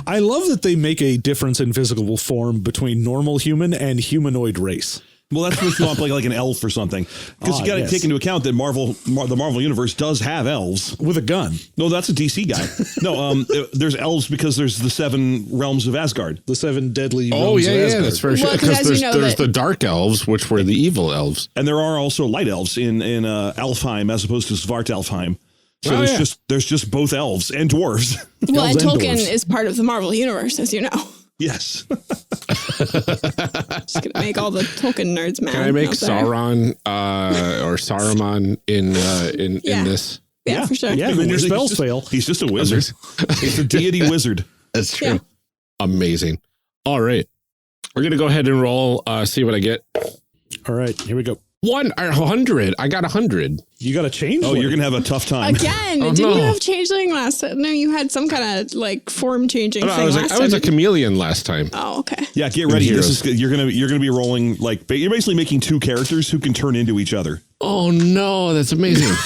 I love that they make a difference in physical form between normal human and humanoid race. Well, that's if you want to play like an elf or something, because you got to take into account that the Marvel universe does have elves with a gun. No, that's a DC guy. No, there's elves because there's the 7 realms of Asgard, the 7 deadly. Realms of Asgard. That's very sure. Because there's the dark elves, which were the evil elves, and there are also light elves in Alfheim as opposed to Svartalfheim. So there's just both elves and dwarves. Well, and Tolkien is part of the Marvel universe, as you know. Yes. Just gonna make all the Tolkien nerds mad. Can I make Sauron or Saruman in this? Yeah, for sure. Yeah, then your spells fail. He's just a wizard. He's a deity wizard. That's true. Yeah. Amazing. All right. We're going to go ahead and roll, see what I get. All right, here we go. 100. I got 100. You got to change. Oh, you're going to have a tough time. Again, didn't you have changeling last time? No, you had some kind of like form changing thing last time. I was a chameleon last time. Oh, okay. Yeah, get ready. You're going to be rolling like you're basically making 2 characters who can turn into each other. Oh no, that's amazing.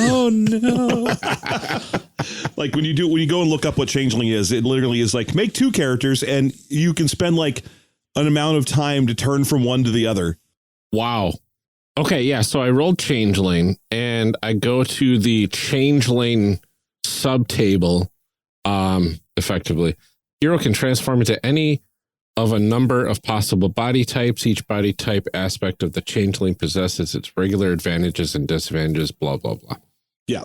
Oh no. Like when you go and look up what changeling is, it literally is like make 2 characters and you can spend like an amount of time to turn from one to the other. Wow. Okay, yeah. So I rolled changeling and I go to the changeling subtable. Effectively, hero can transform into any of a number of possible body types. Each body type aspect of the changeling possesses its regular advantages and disadvantages, blah, blah, blah. Yeah.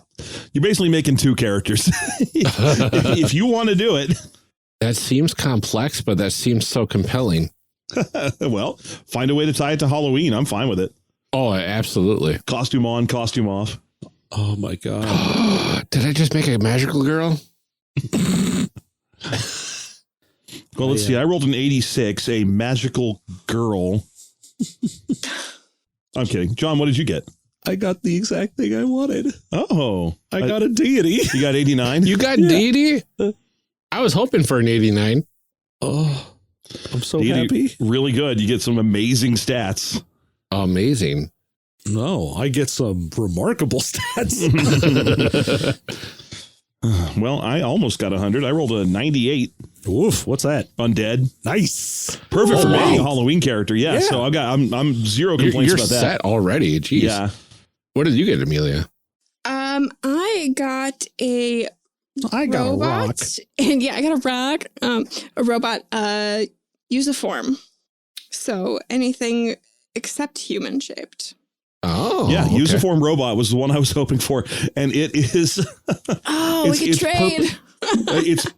You're basically making 2 characters. if you want to do it. That seems complex, but that seems so compelling. Well, find a way to tie it to Halloween. I'm fine with it. Oh, absolutely. Costume on, costume off. Oh my God. Did I just make a magical girl? Well, let's see. I rolled an 86, a magical girl. I'm kidding. John, what did you get? I got the exact thing I wanted. Oh. I got a deity. You got 89? You got deity? I was hoping for an 89. Oh, I'm so deity, happy. Really good. You get some amazing stats. Amazing. No, I get some remarkable stats. Well, I almost got 100. I rolled a 98. Oof, what's that? Undead. Nice. Perfect for being a Halloween character. Yeah. So I'm zero complaints about that. You're set already. Jeez. Yeah. What did you get, Amelia? I got a robot. A rock. And I got a rock. A robot usiform. So anything except human shaped. Oh. Yeah, usiform robot was the one I was hoping for. And it is we could trade.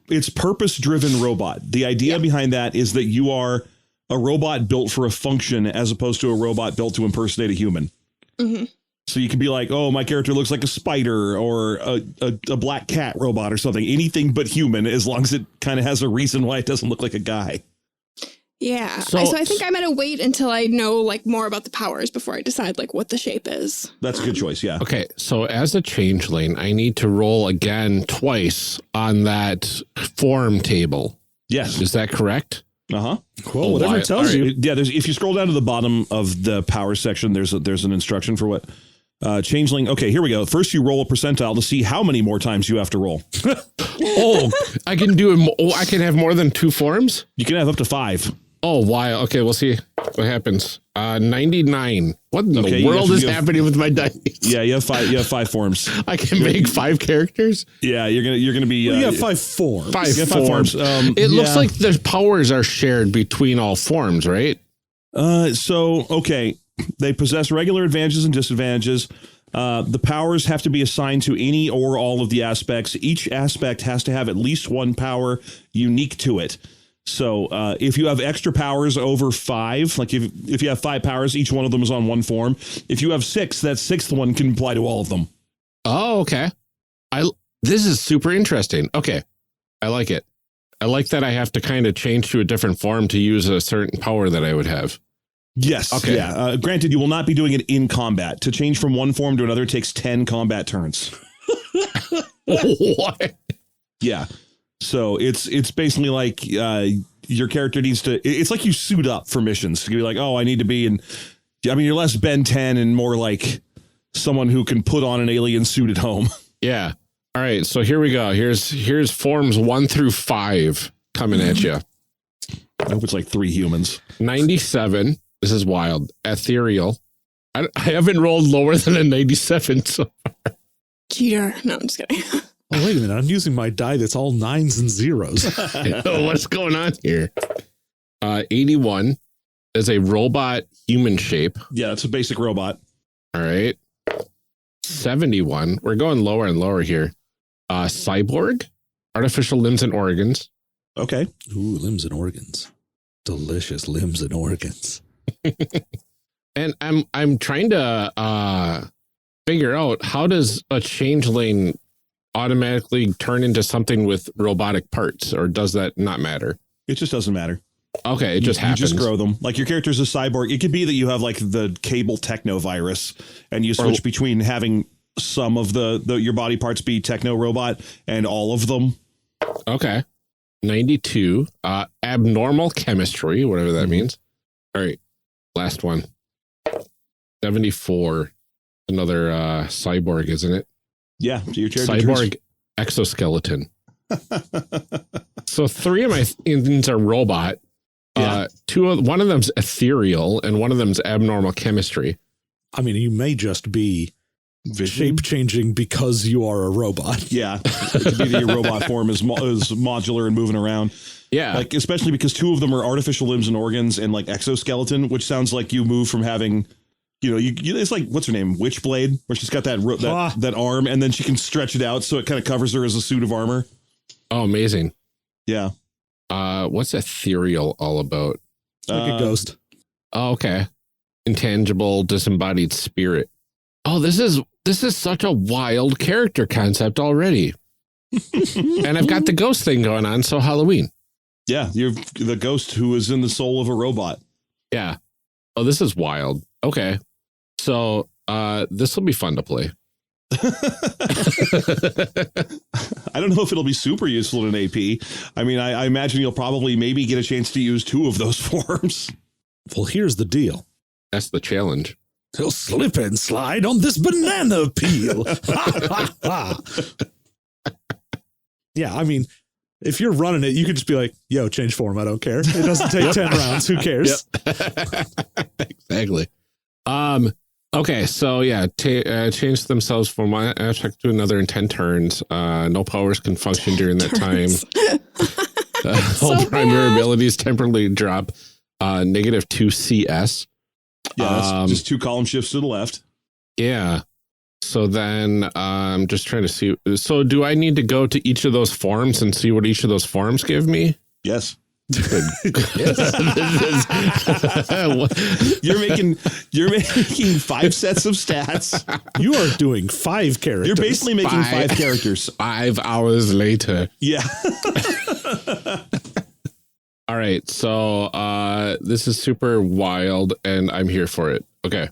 It's purpose-driven robot. The idea behind that is that you are a robot built for a function as opposed to a robot built to impersonate a human. Mm-hmm. So you can be like, oh, my character looks like a spider or a black cat robot or something. Anything but human, as long as it kind of has a reason why it doesn't look like a guy. Yeah. So I think I'm going to wait until I know more about the powers before I decide what the shape is. That's a good choice. Yeah. Okay. So as a changeling, I need to roll again twice on that form table. Yes. Is that correct? Uh-huh. Well, whatever it tells you. Yeah. If you scroll down to the bottom of the power section, there's an instruction for what changeling. Okay, here we go. First, you roll a percentile to see how many more times you have to roll. I can do it. I can have more than 2 forms. You can have up to 5. Oh, wow. Okay, we'll see what happens. 99. What in the world is happening with my dice? Yeah, you have 5 forms. I can make 5 characters. Yeah, you're gonna be. You have 5 forms. 5 forms. It looks like the powers are shared between all forms, right? So okay, they possess regular advantages and disadvantages. The powers have to be assigned to any or all of the aspects. Each aspect has to have at least 1 power unique to it. So if you have extra powers over 5, like if you have 5 powers, each one of them is on 1 form. If you have 6, that 6th one can apply to all of them. Oh, okay. This is super interesting. Okay. I like it. I like that I have to kind of change to a different form to use a certain power that I would have. Yes. Okay. Yeah. Granted, you will not be doing it in combat. To change from one form to another takes 10 combat turns. What? Yeah. So it's basically like your character needs to. It's like you suit up for missions. You're like, oh, I need to be in. I mean, you're less Ben 10 and more like someone who can put on an alien suit at home. Yeah. All right. So here we go. Here's forms 1 through 5 coming at you. I hope it's like 3 humans. 97. This is wild. Ethereal. I haven't rolled lower than a 97 so far. Cheater. No, I'm just kidding. Oh, wait a minute. I'm using my die that's all 9s and 0s. What's going on here? 81 is a robot human shape. Yeah, it's a basic robot. All right. 71. We're going lower and lower here. Cyborg, artificial limbs and organs. Okay. Ooh, limbs and organs. Delicious limbs and organs. And I'm trying to figure out, how does a changeling automatically turn into something with robotic parts, or does that not matter? It just doesn't matter. Okay, it just happens. You just grow them. Like your character's a cyborg. It could be that you have like the cable techno virus and you switch between having some of your body parts be techno robot and all of them. Okay. 92, abnormal chemistry, whatever that means. All right. Last one. 74. Another cyborg, isn't it? Yeah. So your character cyborg exoskeleton. So 3 of my things are robot. Yeah. One of them's ethereal and one of them's abnormal chemistry. I mean, you may just be shape changing because you are a robot. Yeah. It could be that your robot form is modular and moving around. Yeah. Like, especially because 2 of them are artificial limbs and organs and like exoskeleton, which sounds like you move from having, you know, it's like, what's her name? Witchblade, where she's got that arm and then she can stretch it out. So it kind of covers her as a suit of armor. Oh, amazing. Yeah. What's ethereal all about? Like a ghost. Oh, okay. Intangible, disembodied spirit. Oh, this is such a wild character concept already. And I've got the ghost thing going on, so Halloween. Yeah, you're the ghost who is in the soul of a robot. Yeah. Oh, this is wild. Okay. So this will be fun to play. I don't know if it'll be super useful in AP. I mean, I imagine you'll probably maybe get a chance to use 2 of those forms. Well, here's the deal. That's the challenge. He'll slip and slide on this banana peel. Yeah, I mean, if you're running it, you could just be like, yo, change form. I don't care. It doesn't take 10 rounds. Who cares? Exactly. Okay, so yeah, change themselves from one aspect to another in 10 turns. No powers can function during that time. All primary abilities temporarily drop -2 CS. Yeah, that's just 2 column shifts to the left. Yeah. So then I'm just trying to see. So do I need to go to each of those forms and see what each of those forms give me? Yes. Good. You're making 5 sets of stats. You are doing 5 characters. You're basically making 5 characters. 5 hours later. Yeah. All right. So this is super wild and I'm here for it. Okay.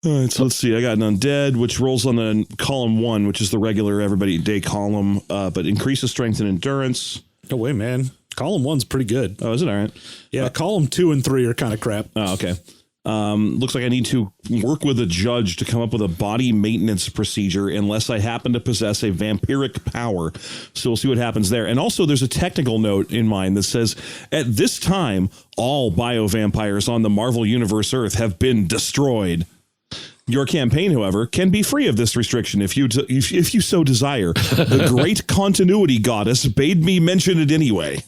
All right, so let's see. I got an undead, which rolls on the column 1, which is the regular everybody day column, but increases strength and endurance. No way, man. Column 1's pretty good. Oh, is it? All right. Yeah, column 2 and 3 are kind of crap. Oh, okay. Looks like I need to work with a judge to come up with a body maintenance procedure unless I happen to possess a vampiric power. So we'll see what happens there. And also there's a technical note in mine that says, at this time, all bio-vampires on the Marvel Universe Earth have been destroyed. Your campaign, however, can be free of this restriction if you so desire. The great continuity goddess bade me mention it anyway.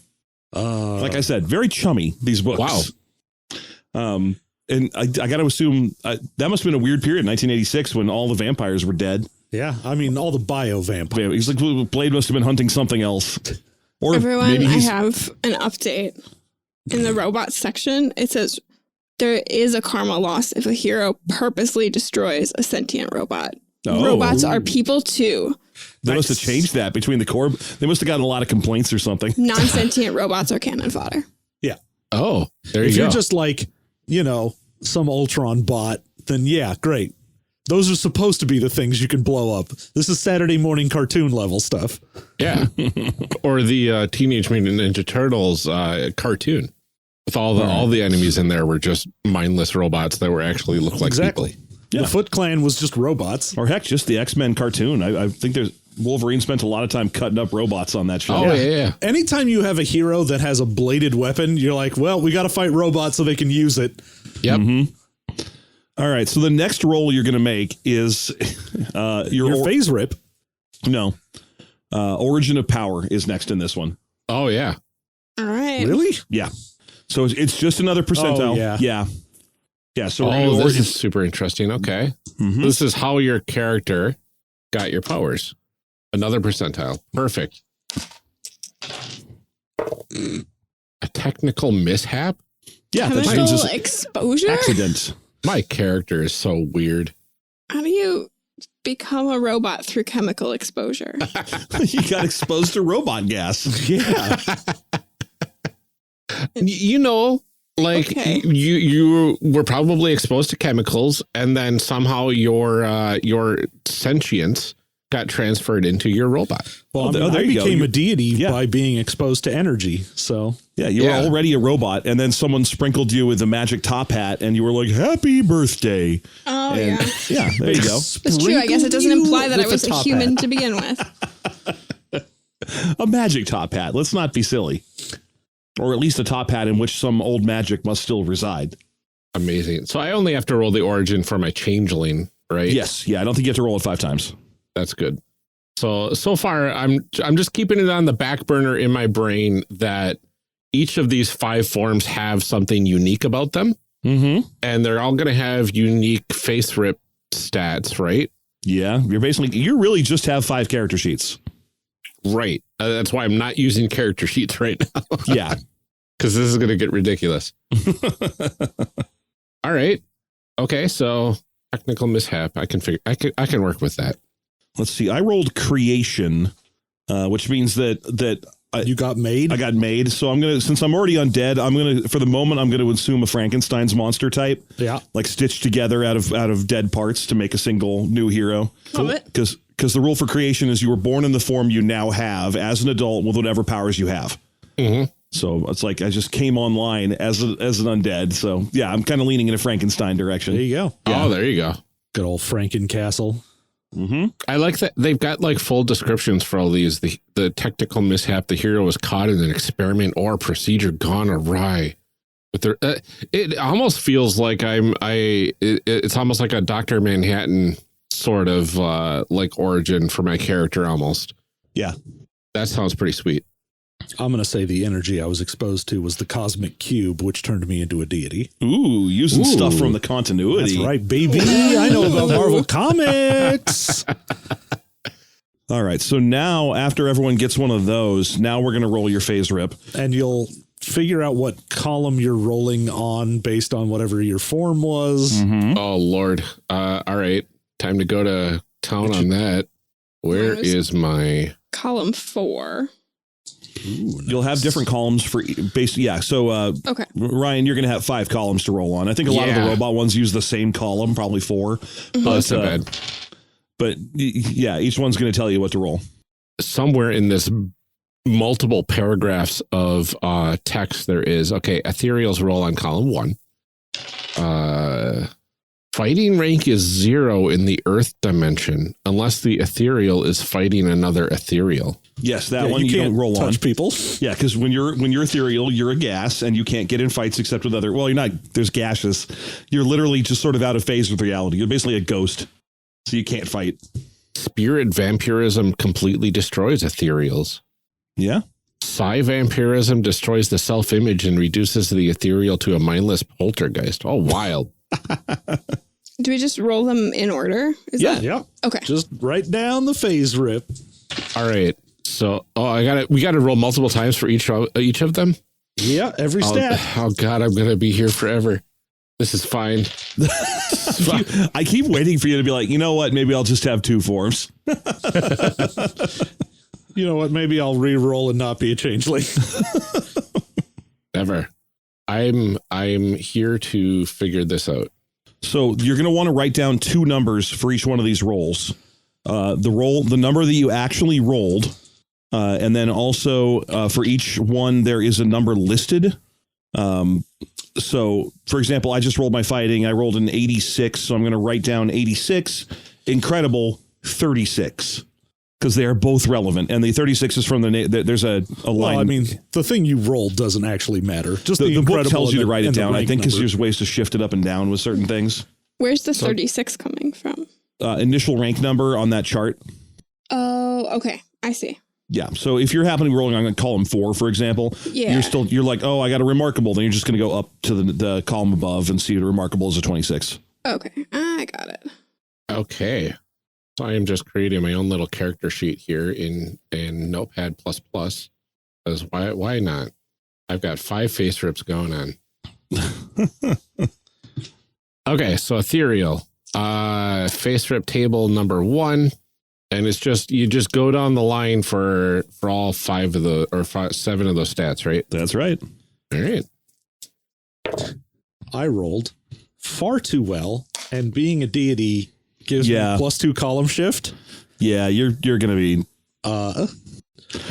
Like I said, very chummy, these books. Wow. And I got to assume that must have been a weird period, 1986, when all the vampires were dead. Yeah, I mean, all the bio-vampires. He's like, Blade must have been hunting something else. Or everyone, maybe I have an update. In the robots section, it says, there is a karma loss if a hero purposely destroys a sentient robot. Oh. Robots are people too. They must have changed that between the core. They must have gotten a lot of complaints or something. Non-sentient robots are cannon fodder. Yeah. Oh, there you go. If you're just like, you know, some Ultron bot, then yeah, great. Those are supposed to be the things you can blow up. This is Saturday morning cartoon level stuff. Yeah. Or the Teenage Mutant Ninja Turtles cartoon. With all the enemies in there were just mindless robots that were actually look like exactly. people. Yeah. The Foot Clan was just robots. Or heck, just the X-Men cartoon. I think Wolverine spent a lot of time cutting up robots on that show. Oh, yeah. Anytime you have a hero that has a bladed weapon, you're like, well, we got to fight robots so they can use it. Yep. Mm-hmm. All right. So the next roll you're going to make is your FASERIP. No. Origin of Power is next in this one. Oh, yeah. All right. Really? Yeah. So it's just another percentile. Oh, yeah. Yeah. So this is super interesting. Okay. Mm-hmm. This is how your character got your powers. Another percentile. Perfect. A technical mishap? Yeah. That Chemical means exposure? accident. My character is so weird. How do you become a robot through chemical exposure? You got exposed to robot gas. Yeah. You know, like Okay. you were probably exposed to chemicals and then somehow your sentience got transferred into your robot. Well, there I you go. became a deity Yeah. by being exposed to energy. So Yeah, you were already a robot, and then someone sprinkled you with a magic top hat, and you were like, "Happy birthday!" Oh, And yeah. yeah, there you go. That's true. I guess it doesn't imply that I with was a a top human hat. to begin with. A magic top hat. Let's not be silly. Or at least a top hat in which some old magic must still reside. Amazing. So I only have to roll the origin for my changeling, right? Yes. Yeah, I don't think you have to roll it 5 times. That's good. So far, I'm just keeping it on the back burner in my brain that each of these 5 forms have something unique about them. Mm-hmm. And they're all going to have unique FASERIP stats, right? Yeah. You really just have 5 character sheets. Right. That's why I'm not using character sheets right now. Yeah. Because this is going to get ridiculous. All right. Okay. So technical mishap. I can work with that. Let's see. I rolled creation, which means that you got made. I got made. So since I'm already undead, for the moment, I'm going to assume a Frankenstein's monster type. Yeah. Like stitched together out of dead parts to make a single new hero. Love it. Because the rule for creation is you were born in the form you now have as an adult with whatever powers you have. Mm-hmm. So it's like I just came online as an undead. So yeah, I'm kind of leaning in a Frankenstein direction. There you go. Yeah. Oh, there you go. Good old Frankencastle. Mm-hmm. I like that they've got like full descriptions for all these. The technical mishap, the hero was caught in an experiment or procedure gone awry. But it almost feels like it's almost like a Dr. Manhattan sort of like origin for my character almost. Yeah. That sounds pretty sweet. I'm going to say the energy I was exposed to was the cosmic cube, which turned me into a deity. Ooh, using stuff from the continuity. That's right, baby. I know about Marvel Comics. All right. So now after everyone gets one of those, now we're going to roll your FASERIP. And you'll figure out what column you're rolling on based on whatever your form was. Mm-hmm. Oh, Lord. All right. Time to go to town on that. Where is my... Column 4. Ooh, nice. You'll have different columns for yeah. So okay, Ryan, you're going to have 5 columns to roll on. I think a lot of the robot ones use the same column, probably 4. Mm-hmm. But, that's not bad. But yeah, each one's going to tell you what to roll. Somewhere in this multiple paragraphs of text there is, okay, ethereal's roll on column 1. Fighting rank is 0 in the earth dimension unless the ethereal is fighting another ethereal. Yes, that one you can't don't roll touch on. people. Yeah, because when you're ethereal, you're a gas, and you can't get in fights except with other. Well, you're not. There's gaseous. You're literally just sort of out of phase with reality. You're basically a ghost, so you can't fight. Spirit vampirism completely destroys ethereals. Yeah. Psi vampirism destroys the self-image and reduces the ethereal to a mindless poltergeist. Oh, wild. Do we just roll them in order? Yeah. Okay. Just write down the FASERIP. All right. So, we got to roll multiple times for each of them. Yeah, every stat. Oh God, I'm going to be here forever. This is fine. I keep waiting for you to be like, you know what? Maybe I'll just have 2 forms. You know what? Maybe I'll re-roll and not be a changeling. Never. I'm here to figure this out. So you're going to want to write down 2 numbers for each one of these rolls. The number that you actually rolled, and then also for each one there is a number listed. So, for example, I just rolled my fighting. I rolled an 86, so I'm going to write down 86. Incredible 36. Because they are both relevant, and the 36 is from there's a line. Well, I mean, the thing you rolled doesn't actually matter. Just the book tells you to write it down. I think because there's ways to shift it up and down with certain things. Where's the 36 coming from? Initial rank number on that chart. Oh, okay. I see. Yeah. So if you're happening rolling on column 4, for example, you're like, oh, I got a remarkable. Then you're just going to go up to the column above and see the remarkable is a 26. Okay. I got it. Okay. So I am just creating my own little character sheet here in Notepad++. Because why not? I've got 5 FASERIPs going on. Okay, so ethereal. FASERIP table number 1. And it's just, you just go down the line for all 7 of those stats, right? That's right. All right. I rolled far too well, and being a deity gives me +2 column shift. Yeah, you're going to be...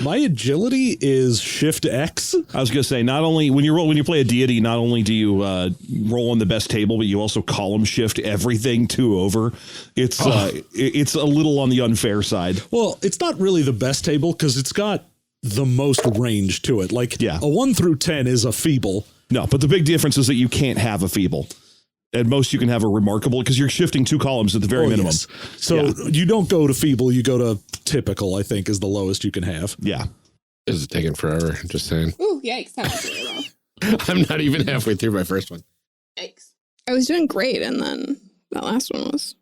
My agility is Shift X. I was going to say, not only when you play a deity, not only do you roll on the best table, but you also column shift everything 2 over. It's a little on the unfair side. Well, it's not really the best table because it's got the most range to it. Like Yeah. a 1 through 10 is a feeble. No, but the big difference is that you can't have a feeble. At most, you can have a remarkable because you're shifting 2 columns at the very minimum. Yes. So you don't go to feeble, you go to typical, I think, is the lowest you can have. Yeah. This is taking forever. Just saying. Ooh, yikes. That was really low. I'm not even halfway through my first one. Yikes. I was doing great, and then that last one was.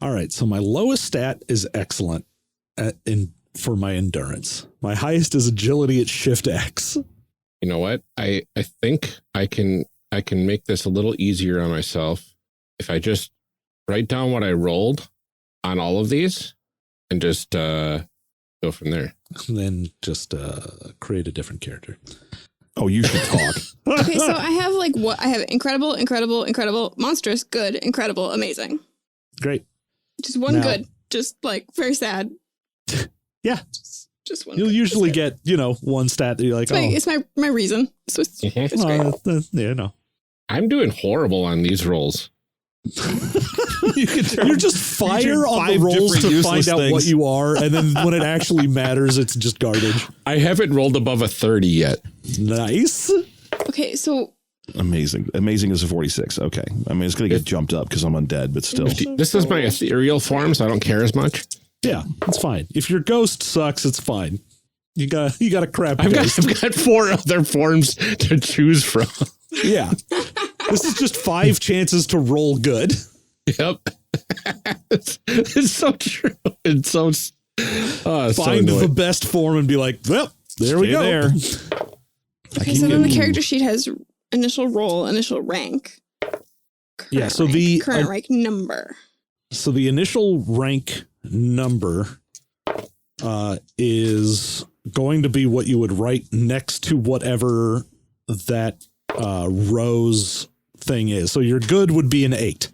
All right. So my lowest stat is excellent for my endurance. My highest is agility at Shift X. You know what? I think I can make this a little easier on myself if I just write down what I rolled on all of these and just go from there. And then just create a different character. Oh, you should talk. Okay, so I have I have incredible, monstrous, good, incredible, amazing. Great. Just one good, just very sad. Yeah. Just one. You'll usually get, one stat that you're like, it's my reason. So it's great. Yeah, no. I'm doing horrible on these rolls. You're just fire on the rolls to find out what you are, and then when it actually matters, it's just garbage. I haven't rolled above a 30 yet. Nice. Okay, so Amazing is a 46. Okay, I mean it's gonna get jumped up because I'm undead, but still. This is my ethereal form, so I don't care as much. Yeah, it's fine. If your ghost sucks, it's fine. You got a crap I've ghost. got 4 other forms to choose from. Yeah. This is just 5 chances to roll good. Yep. It's so true. It's so find the best form and be like, well, there we go. There. Okay, so then the character sheet has initial role, initial rank. Current rank number. So the initial rank number is going to be what you would write next to whatever that rose thing is. So your good would be an 8.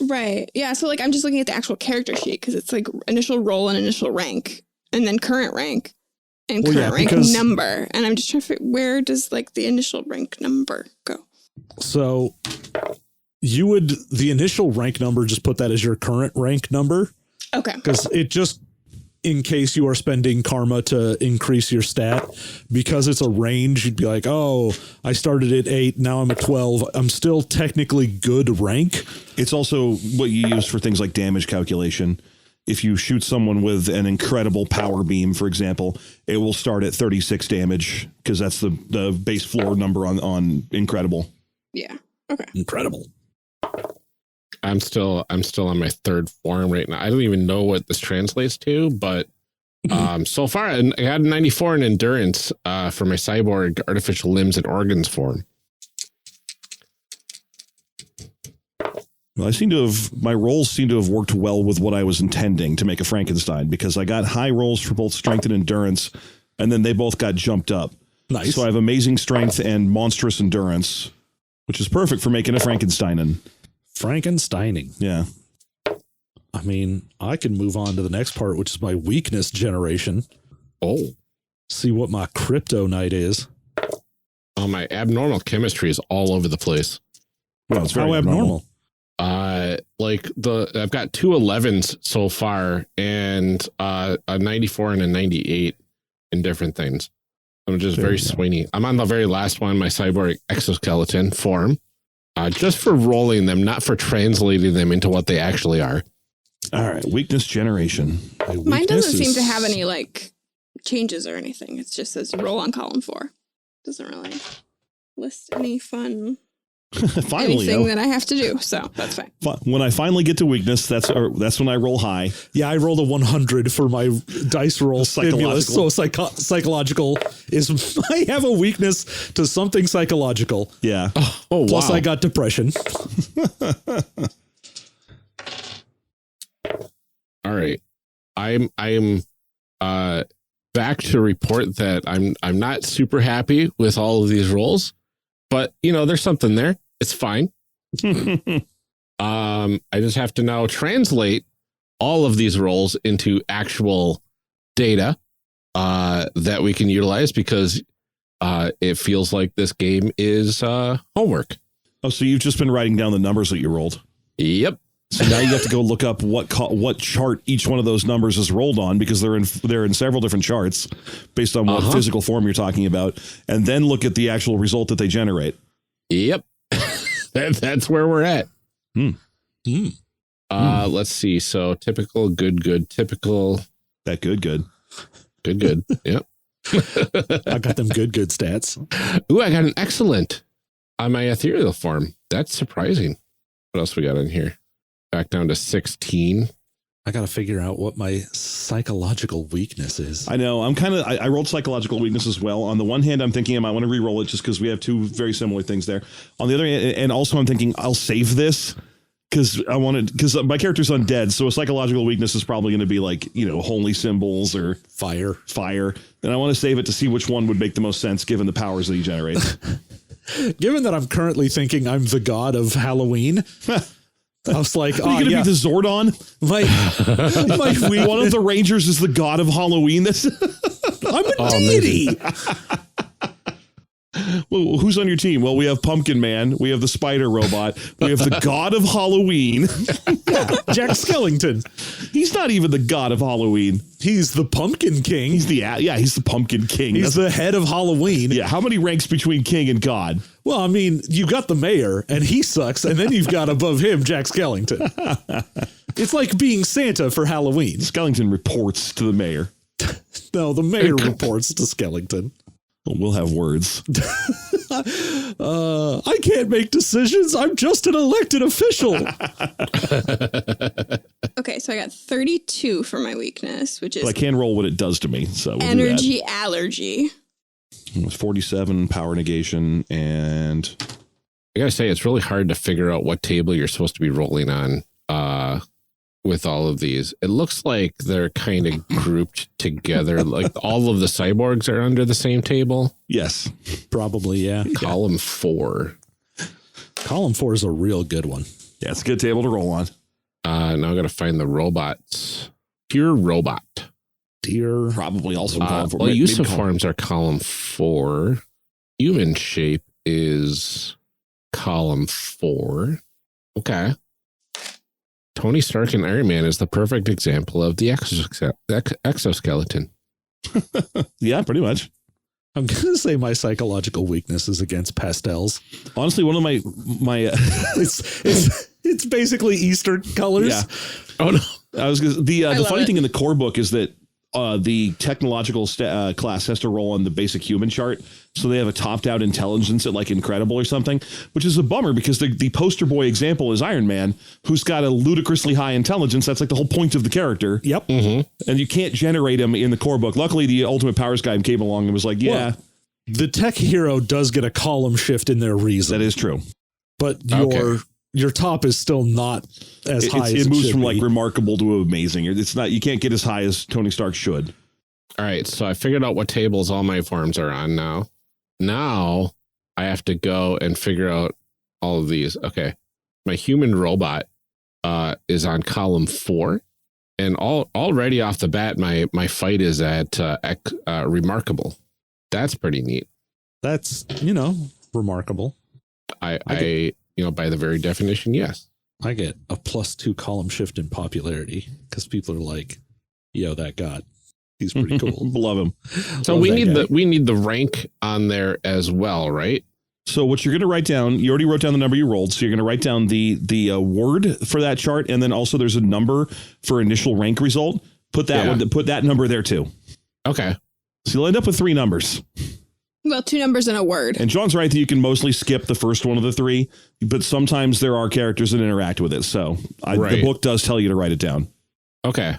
Right. Yeah. So I'm just looking at the actual character sheet because it's initial role and initial rank and then current rank and current rank number. And I'm just trying to figure where does the initial rank number go? So you would, the initial rank number, just put that as your current rank number. Okay. Because it just, in case you are spending karma to increase your stat, because it's a range, you'd be like, oh, I started at 8, now I'm at 12. I'm still technically good rank. It's also what you use for things like damage calculation. If you shoot someone with an incredible power beam, for example, it will start at 36 damage because that's the base floor number on incredible. Yeah. Okay. Incredible. I'm still on my 3rd form right now. I don't even know what this translates to, but so far I had 94 in endurance for my cyborg artificial limbs and organs form. Well, my rolls seem to have worked well with what I was intending to make a Frankenstein because I got high rolls for both strength and endurance, and then they both got jumped up. Nice. So I have amazing strength and monstrous endurance, which is perfect for making a Frankenstein. Frankensteining. Yeah. I mean, I can move on to the next part, which is my weakness generation. Oh. See what my kryptonite is. Oh, my abnormal chemistry is all over the place. Well, it's very abnormal. I've got 2 11s so far and a 94 and a 98 in different things. I'm just very swingy. I'm on the very last one, my cyborg exoskeleton form. Just for rolling them, not for translating them into what they actually are. All right. Weakness generation. Mine doesn't seem to have any changes or anything. It just says roll on column 4. Doesn't really list any fun anything that I have to do. So that's fine. When I finally get to weakness, that's when I roll high. Yeah, I rolled a 100 for my dice roll stimulus. So psychological is I have a weakness to something psychological. Yeah. Oh, Plus wow. I got depression. All right. I'm back to report that I'm not super happy with all of these rolls, but there's something there. It's fine. I just have to now translate all of these rolls into actual data that we can utilize because it feels like this game is homework. Oh, so you've just been writing down the numbers that you rolled? Yep. So now you have to go look up what chart each one of those numbers is rolled on, because they're in several different charts based on what physical form you're talking about, and then look at the actual result that they generate. Yep. That's where we're at. Let's see. So typical, good, typical. That good. Good. Yep. I got them good stats. Ooh, I got an excellent on my ethereal form. That's surprising. What else we got in here? Back down to 16. I got to figure out what my psychological weakness is. I know. I rolled psychological weakness as well. On the one hand, I'm thinking I might want to re-roll it just because we have two very similar things there. On the other hand, and also I'm thinking I'll save this because my character's undead. So a psychological weakness is probably going to be like, holy symbols or fire. And I want to save it to see which one would make the most sense given the powers that he generates. Given that I'm currently thinking I'm the god of Halloween, I was like, are you going to be the Zordon? One of the Rangers is the god of Halloween. I'm a deity. Well, who's on your team? Well, we have Pumpkin Man. We have the Spider Robot. We have the god of Halloween. Jack Skellington. He's not even the god of Halloween. He's the Pumpkin King. He's the Pumpkin King. He's the head of Halloween. Yeah. How many ranks between king and god? Well, I mean, you got the mayor, and he sucks, and then you've got above him Jack Skellington. It's like being Santa for Halloween. Skellington reports to the mayor. No, the mayor reports to Skellington. We'll have words. I can't make decisions. I'm just an elected official. Okay, so I got 32 for my weakness, which is... But I can roll what it does to me. So we'll energy allergy. 47 power negation, and I gotta say, it's really hard to figure out what table you're supposed to be rolling on with all of these. It looks like they're kind of grouped together. Like all of the cyborgs are under the same table. Yes, probably. Yeah. Column 4. Column 4 is a real good one. Yeah, it's a good table to roll on. Now I got to find the robots. Pure robot. Deer. Probably also column 4. Well, use of forms are column 4. Human shape is column 4. Okay. Tony Stark and Iron Man is the perfect example of the exoskeleton. Yeah, pretty much. I'm going to say my psychological weakness is against pastels. Honestly, one of my it's basically Easter colors. Yeah. Oh no. The funny thing in the core book is that the technological class has to roll on the basic human chart. So they have a topped-out intelligence at like incredible or something, which is a bummer because the poster boy example is Iron Man, who's got a ludicrously high intelligence. That's like the whole point of the character. Yep. Mm-hmm. And you can't generate him in the core book. Luckily, the Ultimate Powers guy came along and was like, yeah. Well, the tech hero does get a column shift in their reason. That is true. But your top is still not as high as it moves from be. like remarkable to amazing. It's not, you can't get as high as Tony Stark should. All right, so I figured out what tables all my forms are on now. Now I have to go and figure out all of these. Okay, my human robot is on column 4, and already off the bat, my fight is at remarkable. That's pretty neat. That's remarkable. I by the very definition, yes. I get a +2 column shift in popularity because people are like, "Yo, that god, he's pretty cool." Love him. So we need the rank on there as well, right? So what you're going to write down, you already wrote down the number you rolled. So you're going to write down the word for that chart, and then also there's a number for initial rank result. Put that number there too. Okay. So you'll end up with 3 numbers. Well, 2 numbers and a word. And John's right that you can mostly skip the first one of the 3, but sometimes there are characters that interact with it. So the book does tell you to write it down. Okay.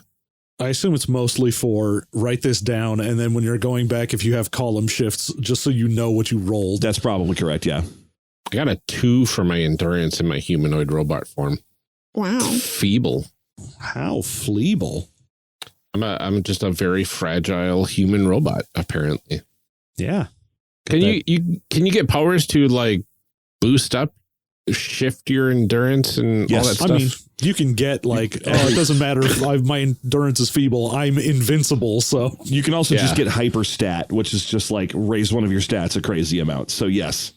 I assume it's mostly for write this down, and then when you're going back, if you have column shifts, just so you know what you rolled. That's probably correct, yeah. I got a 2 for my endurance in my humanoid robot form. Wow. Feeble. How feeble. I'm just a very fragile human robot, apparently. Yeah. Can you get powers to like boost up, shift your endurance and all that stuff? I mean, you can get like, it doesn't matter if my endurance is feeble, I'm invincible. So you can also just get hyper stat, which is just like raise one of your stats a crazy amount. So yes.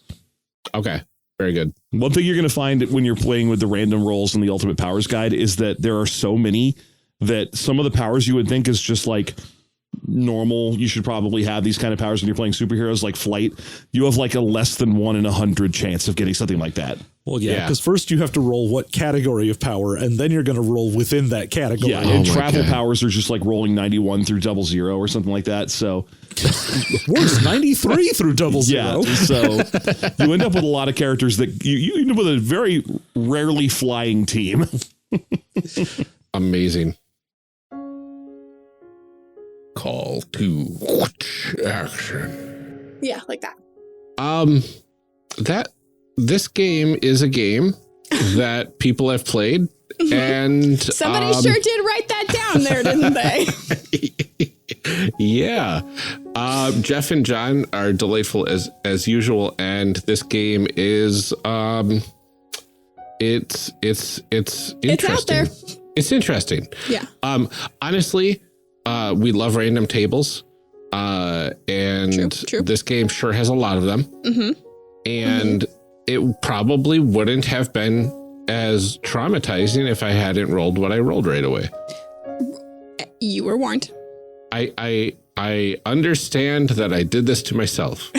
Okay. Very good. One thing you're going to find when you're playing with the random rolls in the Ultimate Powers Guide is that there are so many that some of the powers you would think is just like normal. You should probably have these kind of powers when you're playing superheroes like flight. You have like a less than 1 in 100 chance of getting something like that. Well, yeah, because first you have to roll what category of power, and then you're going to roll within that category. Yeah, and travel powers are just like rolling 91 through 00 or something like that. So worse, 93 through 00. Yeah, so you end up with a lot of characters that you end up with a very rarely flying team. Amazing. Call to action. Yeah, like that. This game is a game that people have played, and somebody sure did write that down there, didn't they? Yeah. Jef and Jon are delightful as usual, and this game is it's interesting. It's out there. It's interesting. Yeah. Honestly, we love random tables. And True. This game sure has a lot of them. And it probably wouldn't have been as traumatizing if I hadn't rolled what I rolled right away. You were warned. I understand that I did this to myself.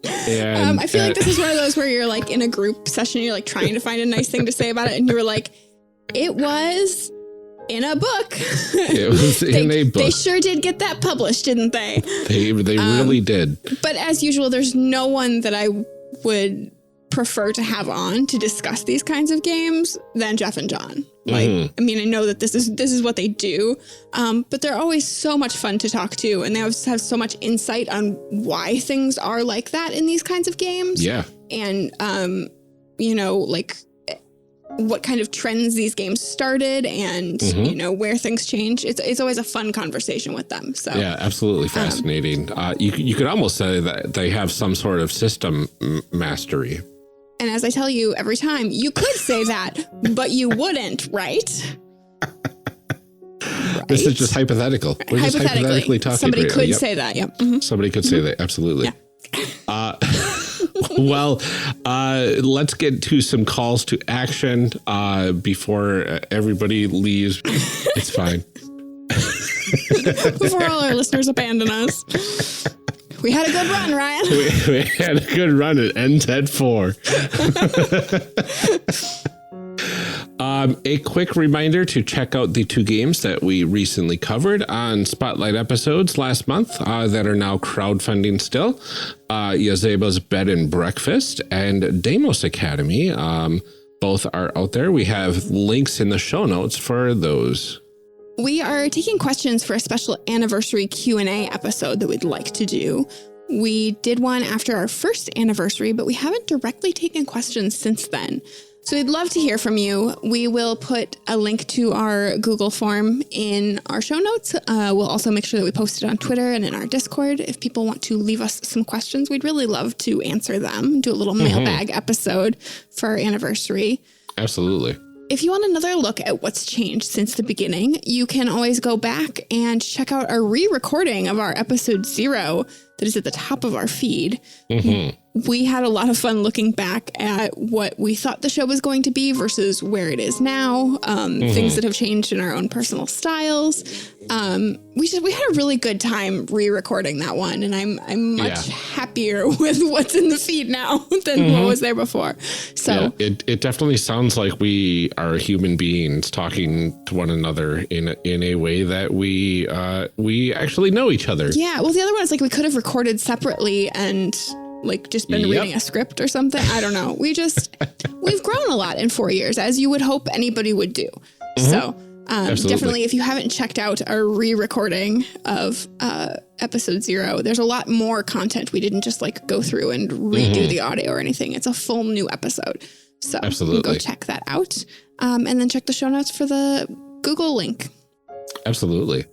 And I feel like this is one of those where you're like in a group session, you're like trying to find a nice thing to say about it, and you were like, it was in a book. It was in a book. They sure did get that published, didn't they? They really did. But as usual, there's no one that I would prefer to have on to discuss these kinds of games than Jef and Jon. Like, I mean, I know that this is what they do, but they're always so much fun to talk to, and they have so much insight on why things are like that in these kinds of games. Yeah. And, you know, like what kind of trends these games started and, you know, where things change. It's always a fun conversation with them. So yeah, absolutely fascinating. You could almost say that they have some sort of system mastery. And as I tell you every time, you could say that, but you wouldn't, right? This is just hypothetical. We're just hypothetically talking. Somebody could say that. Yep. Somebody could say that. Absolutely. Yeah. Well, let's get to some calls to action before everybody leaves. It's fine. Before all our listeners abandon us. We had a good run, Ryan. We had a good run. It ends at 4. A quick reminder to check out the 2 games that we recently covered on Spotlight episodes last month that are now crowdfunding still. Yazeba's Bed and Breakfast and Deimos Academy. Both are out there. We have links in the show notes for those. We are taking questions for a special anniversary Q&A episode that we'd like to do. We did one after our first anniversary, but we haven't directly taken questions since then. So we'd love to hear from you. We will put a link to our Google form in our show notes. We'll also make sure that we post it on Twitter and in our Discord. If people want to leave us some questions, we'd really love to answer them, do a little mailbag episode for our anniversary. Absolutely. If you want another look at what's changed since the beginning, you can always go back and check out our re-recording of our episode 0 that is at the top of our feed. We had a lot of fun looking back at what we thought the show was going to be versus where it is now, things that have changed in our own personal styles. We had a really good time re-recording that one, and I'm much happier with what's in the feed now than what was there before. So it definitely sounds like we are human beings talking to one another in a way that we actually know each other. Yeah. Well, the other one is like we could have recorded separately and like just been reading a script or something. I don't know. We've grown a lot in 4 years, as you would hope anybody would do. So definitely, if you haven't checked out our re-recording of episode 0, there's a lot more content. We didn't just like go through and redo the audio or anything. It's a full new episode. So go check that out. And then check the show notes for the Google link. Absolutely.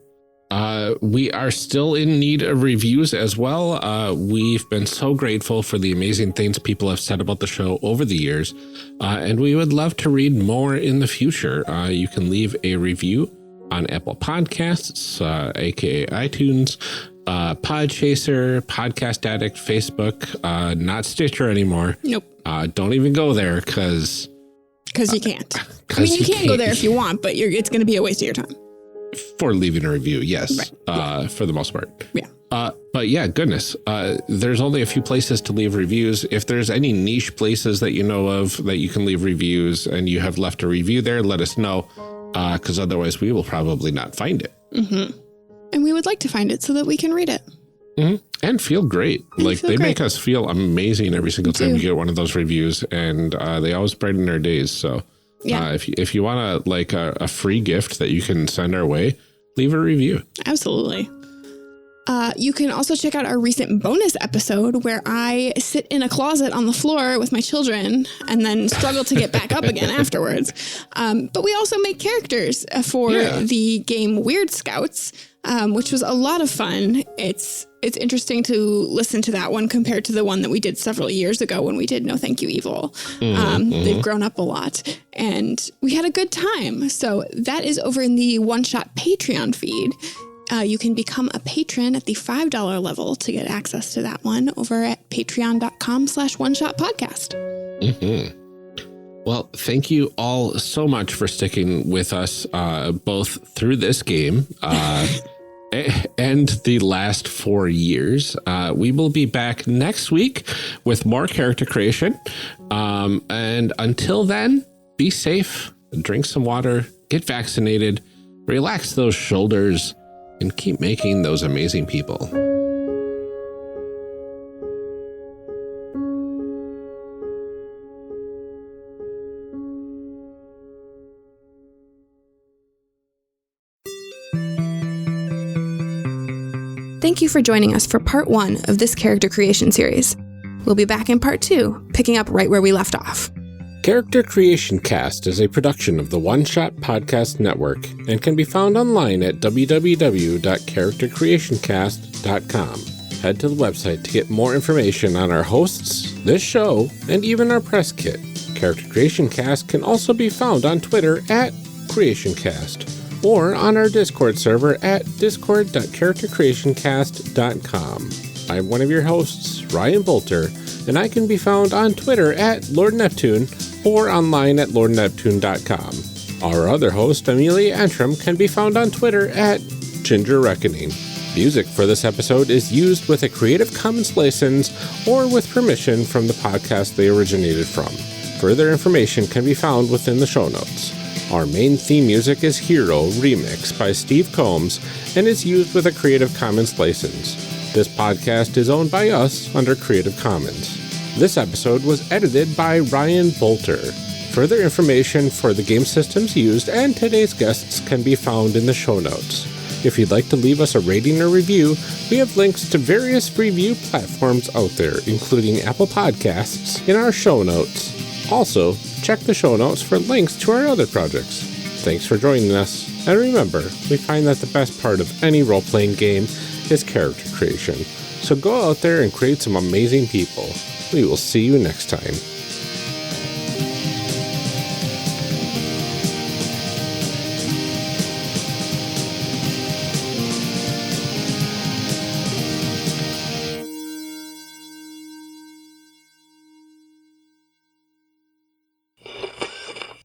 We are still in need of reviews as well. We've been so grateful for the amazing things people have said about the show over the years, and we would love to read more in the future. You can leave a review on Apple Podcasts, aka iTunes, Podchaser, Podcast Addict, Facebook, not Stitcher anymore. Nope. Don't even go there because you can't. I mean, you can go there if you want, but it's going to be a waste of your time. For leaving a review, yes. Right. For the most part. Yeah. But yeah, goodness, there's only a few places to leave reviews. If there's any niche places that you know of that you can leave reviews and you have left a review there, let us know, because otherwise we will probably not find it. Mm-hmm. And we would like to find it so that we can read it. Mm-hmm. And feel great. They make us feel amazing every single time we get one of those reviews, and they always brighten our days. So yeah. If you want a free gift that you can send our way, leave a review. Absolutely. You can also check out our recent bonus episode where I sit in a closet on the floor with my children and then struggle to get back up again afterwards. But we also make characters for the game Weird Scouts, which was a lot of fun. It's interesting to listen to that one compared to the one that we did several years ago when we did No Thank You Evil. They've grown up a lot and we had a good time. So that is over in the One Shot Patreon feed. You can become a patron at the $5 level to get access to that one over at patreon.com/oneshotpodcast. Mm-hmm. Well, thank you all so much for sticking with us, both through this game, and the last 4 years. We will be back next week with more character creation. And until then, be safe, drink some water, get vaccinated, relax those shoulders, and keep making those amazing people. Thank you for joining us for part 1 of this character creation series. We'll be back in part 2, picking up right where we left off. Character Creation Cast is a production of the One Shot Podcast Network and can be found online at www.charactercreationcast.com. Head to the website to get more information on our hosts, this show, and even our press kit. Character Creation Cast can also be found on Twitter at CreationCast or on our Discord server at discord.charactercreationcast.com. I'm one of your hosts, Ryan Bolter, and I can be found on Twitter at Lord Neptune or online at lordneptune.com. Our other host, Amelia Antrim, can be found on Twitter at Ginger Reckoning. Music for this episode is used with a Creative Commons license or with permission from the podcast they originated from. Further information can be found within the show notes. Our main theme music is Hero Remix by Steve Combs and is used with a Creative Commons license. This podcast is owned by us under Creative Commons. This episode was edited by Ryan Bolter. Further information for the game systems used and today's guests can be found in the show notes. If you'd like to leave us a rating or review, we have links to various review platforms out there, including Apple Podcasts, in our show notes. Also, check the show notes for links to our other projects. Thanks for joining us, and remember, we find that the best part of any role-playing game is character creation. So go out there and create some amazing people. We will see you next time.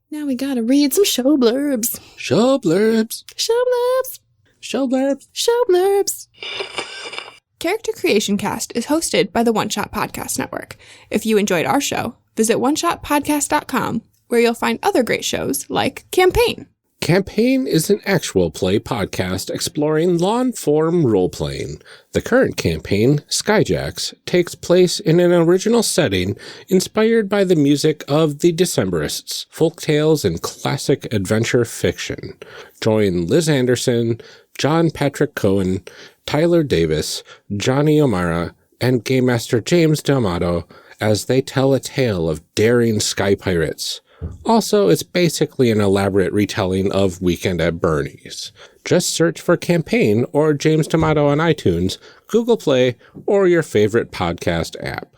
Now we gotta read some show blurbs. Show blurbs. Show blurbs. Show blurbs. Show blurbs. Character Creation Cast is hosted by the One Shot Podcast Network. If you enjoyed our show, visit oneshotpodcast.com, where you'll find other great shows like Campaign. Campaign is an actual play podcast exploring long-form role-playing. The current campaign, Skyjacks, takes place in an original setting inspired by the music of the Decemberists, folktales, and classic adventure fiction. Join Liz Anderson, John Patrick Cohen, Tyler Davis, Johnny O'Mara, and Game Master James D'Amato as they tell a tale of daring sky pirates. Also, it's basically an elaborate retelling of Weekend at Bernie's. Just search for Campaign or James D'Amato on iTunes, Google Play, or your favorite podcast app.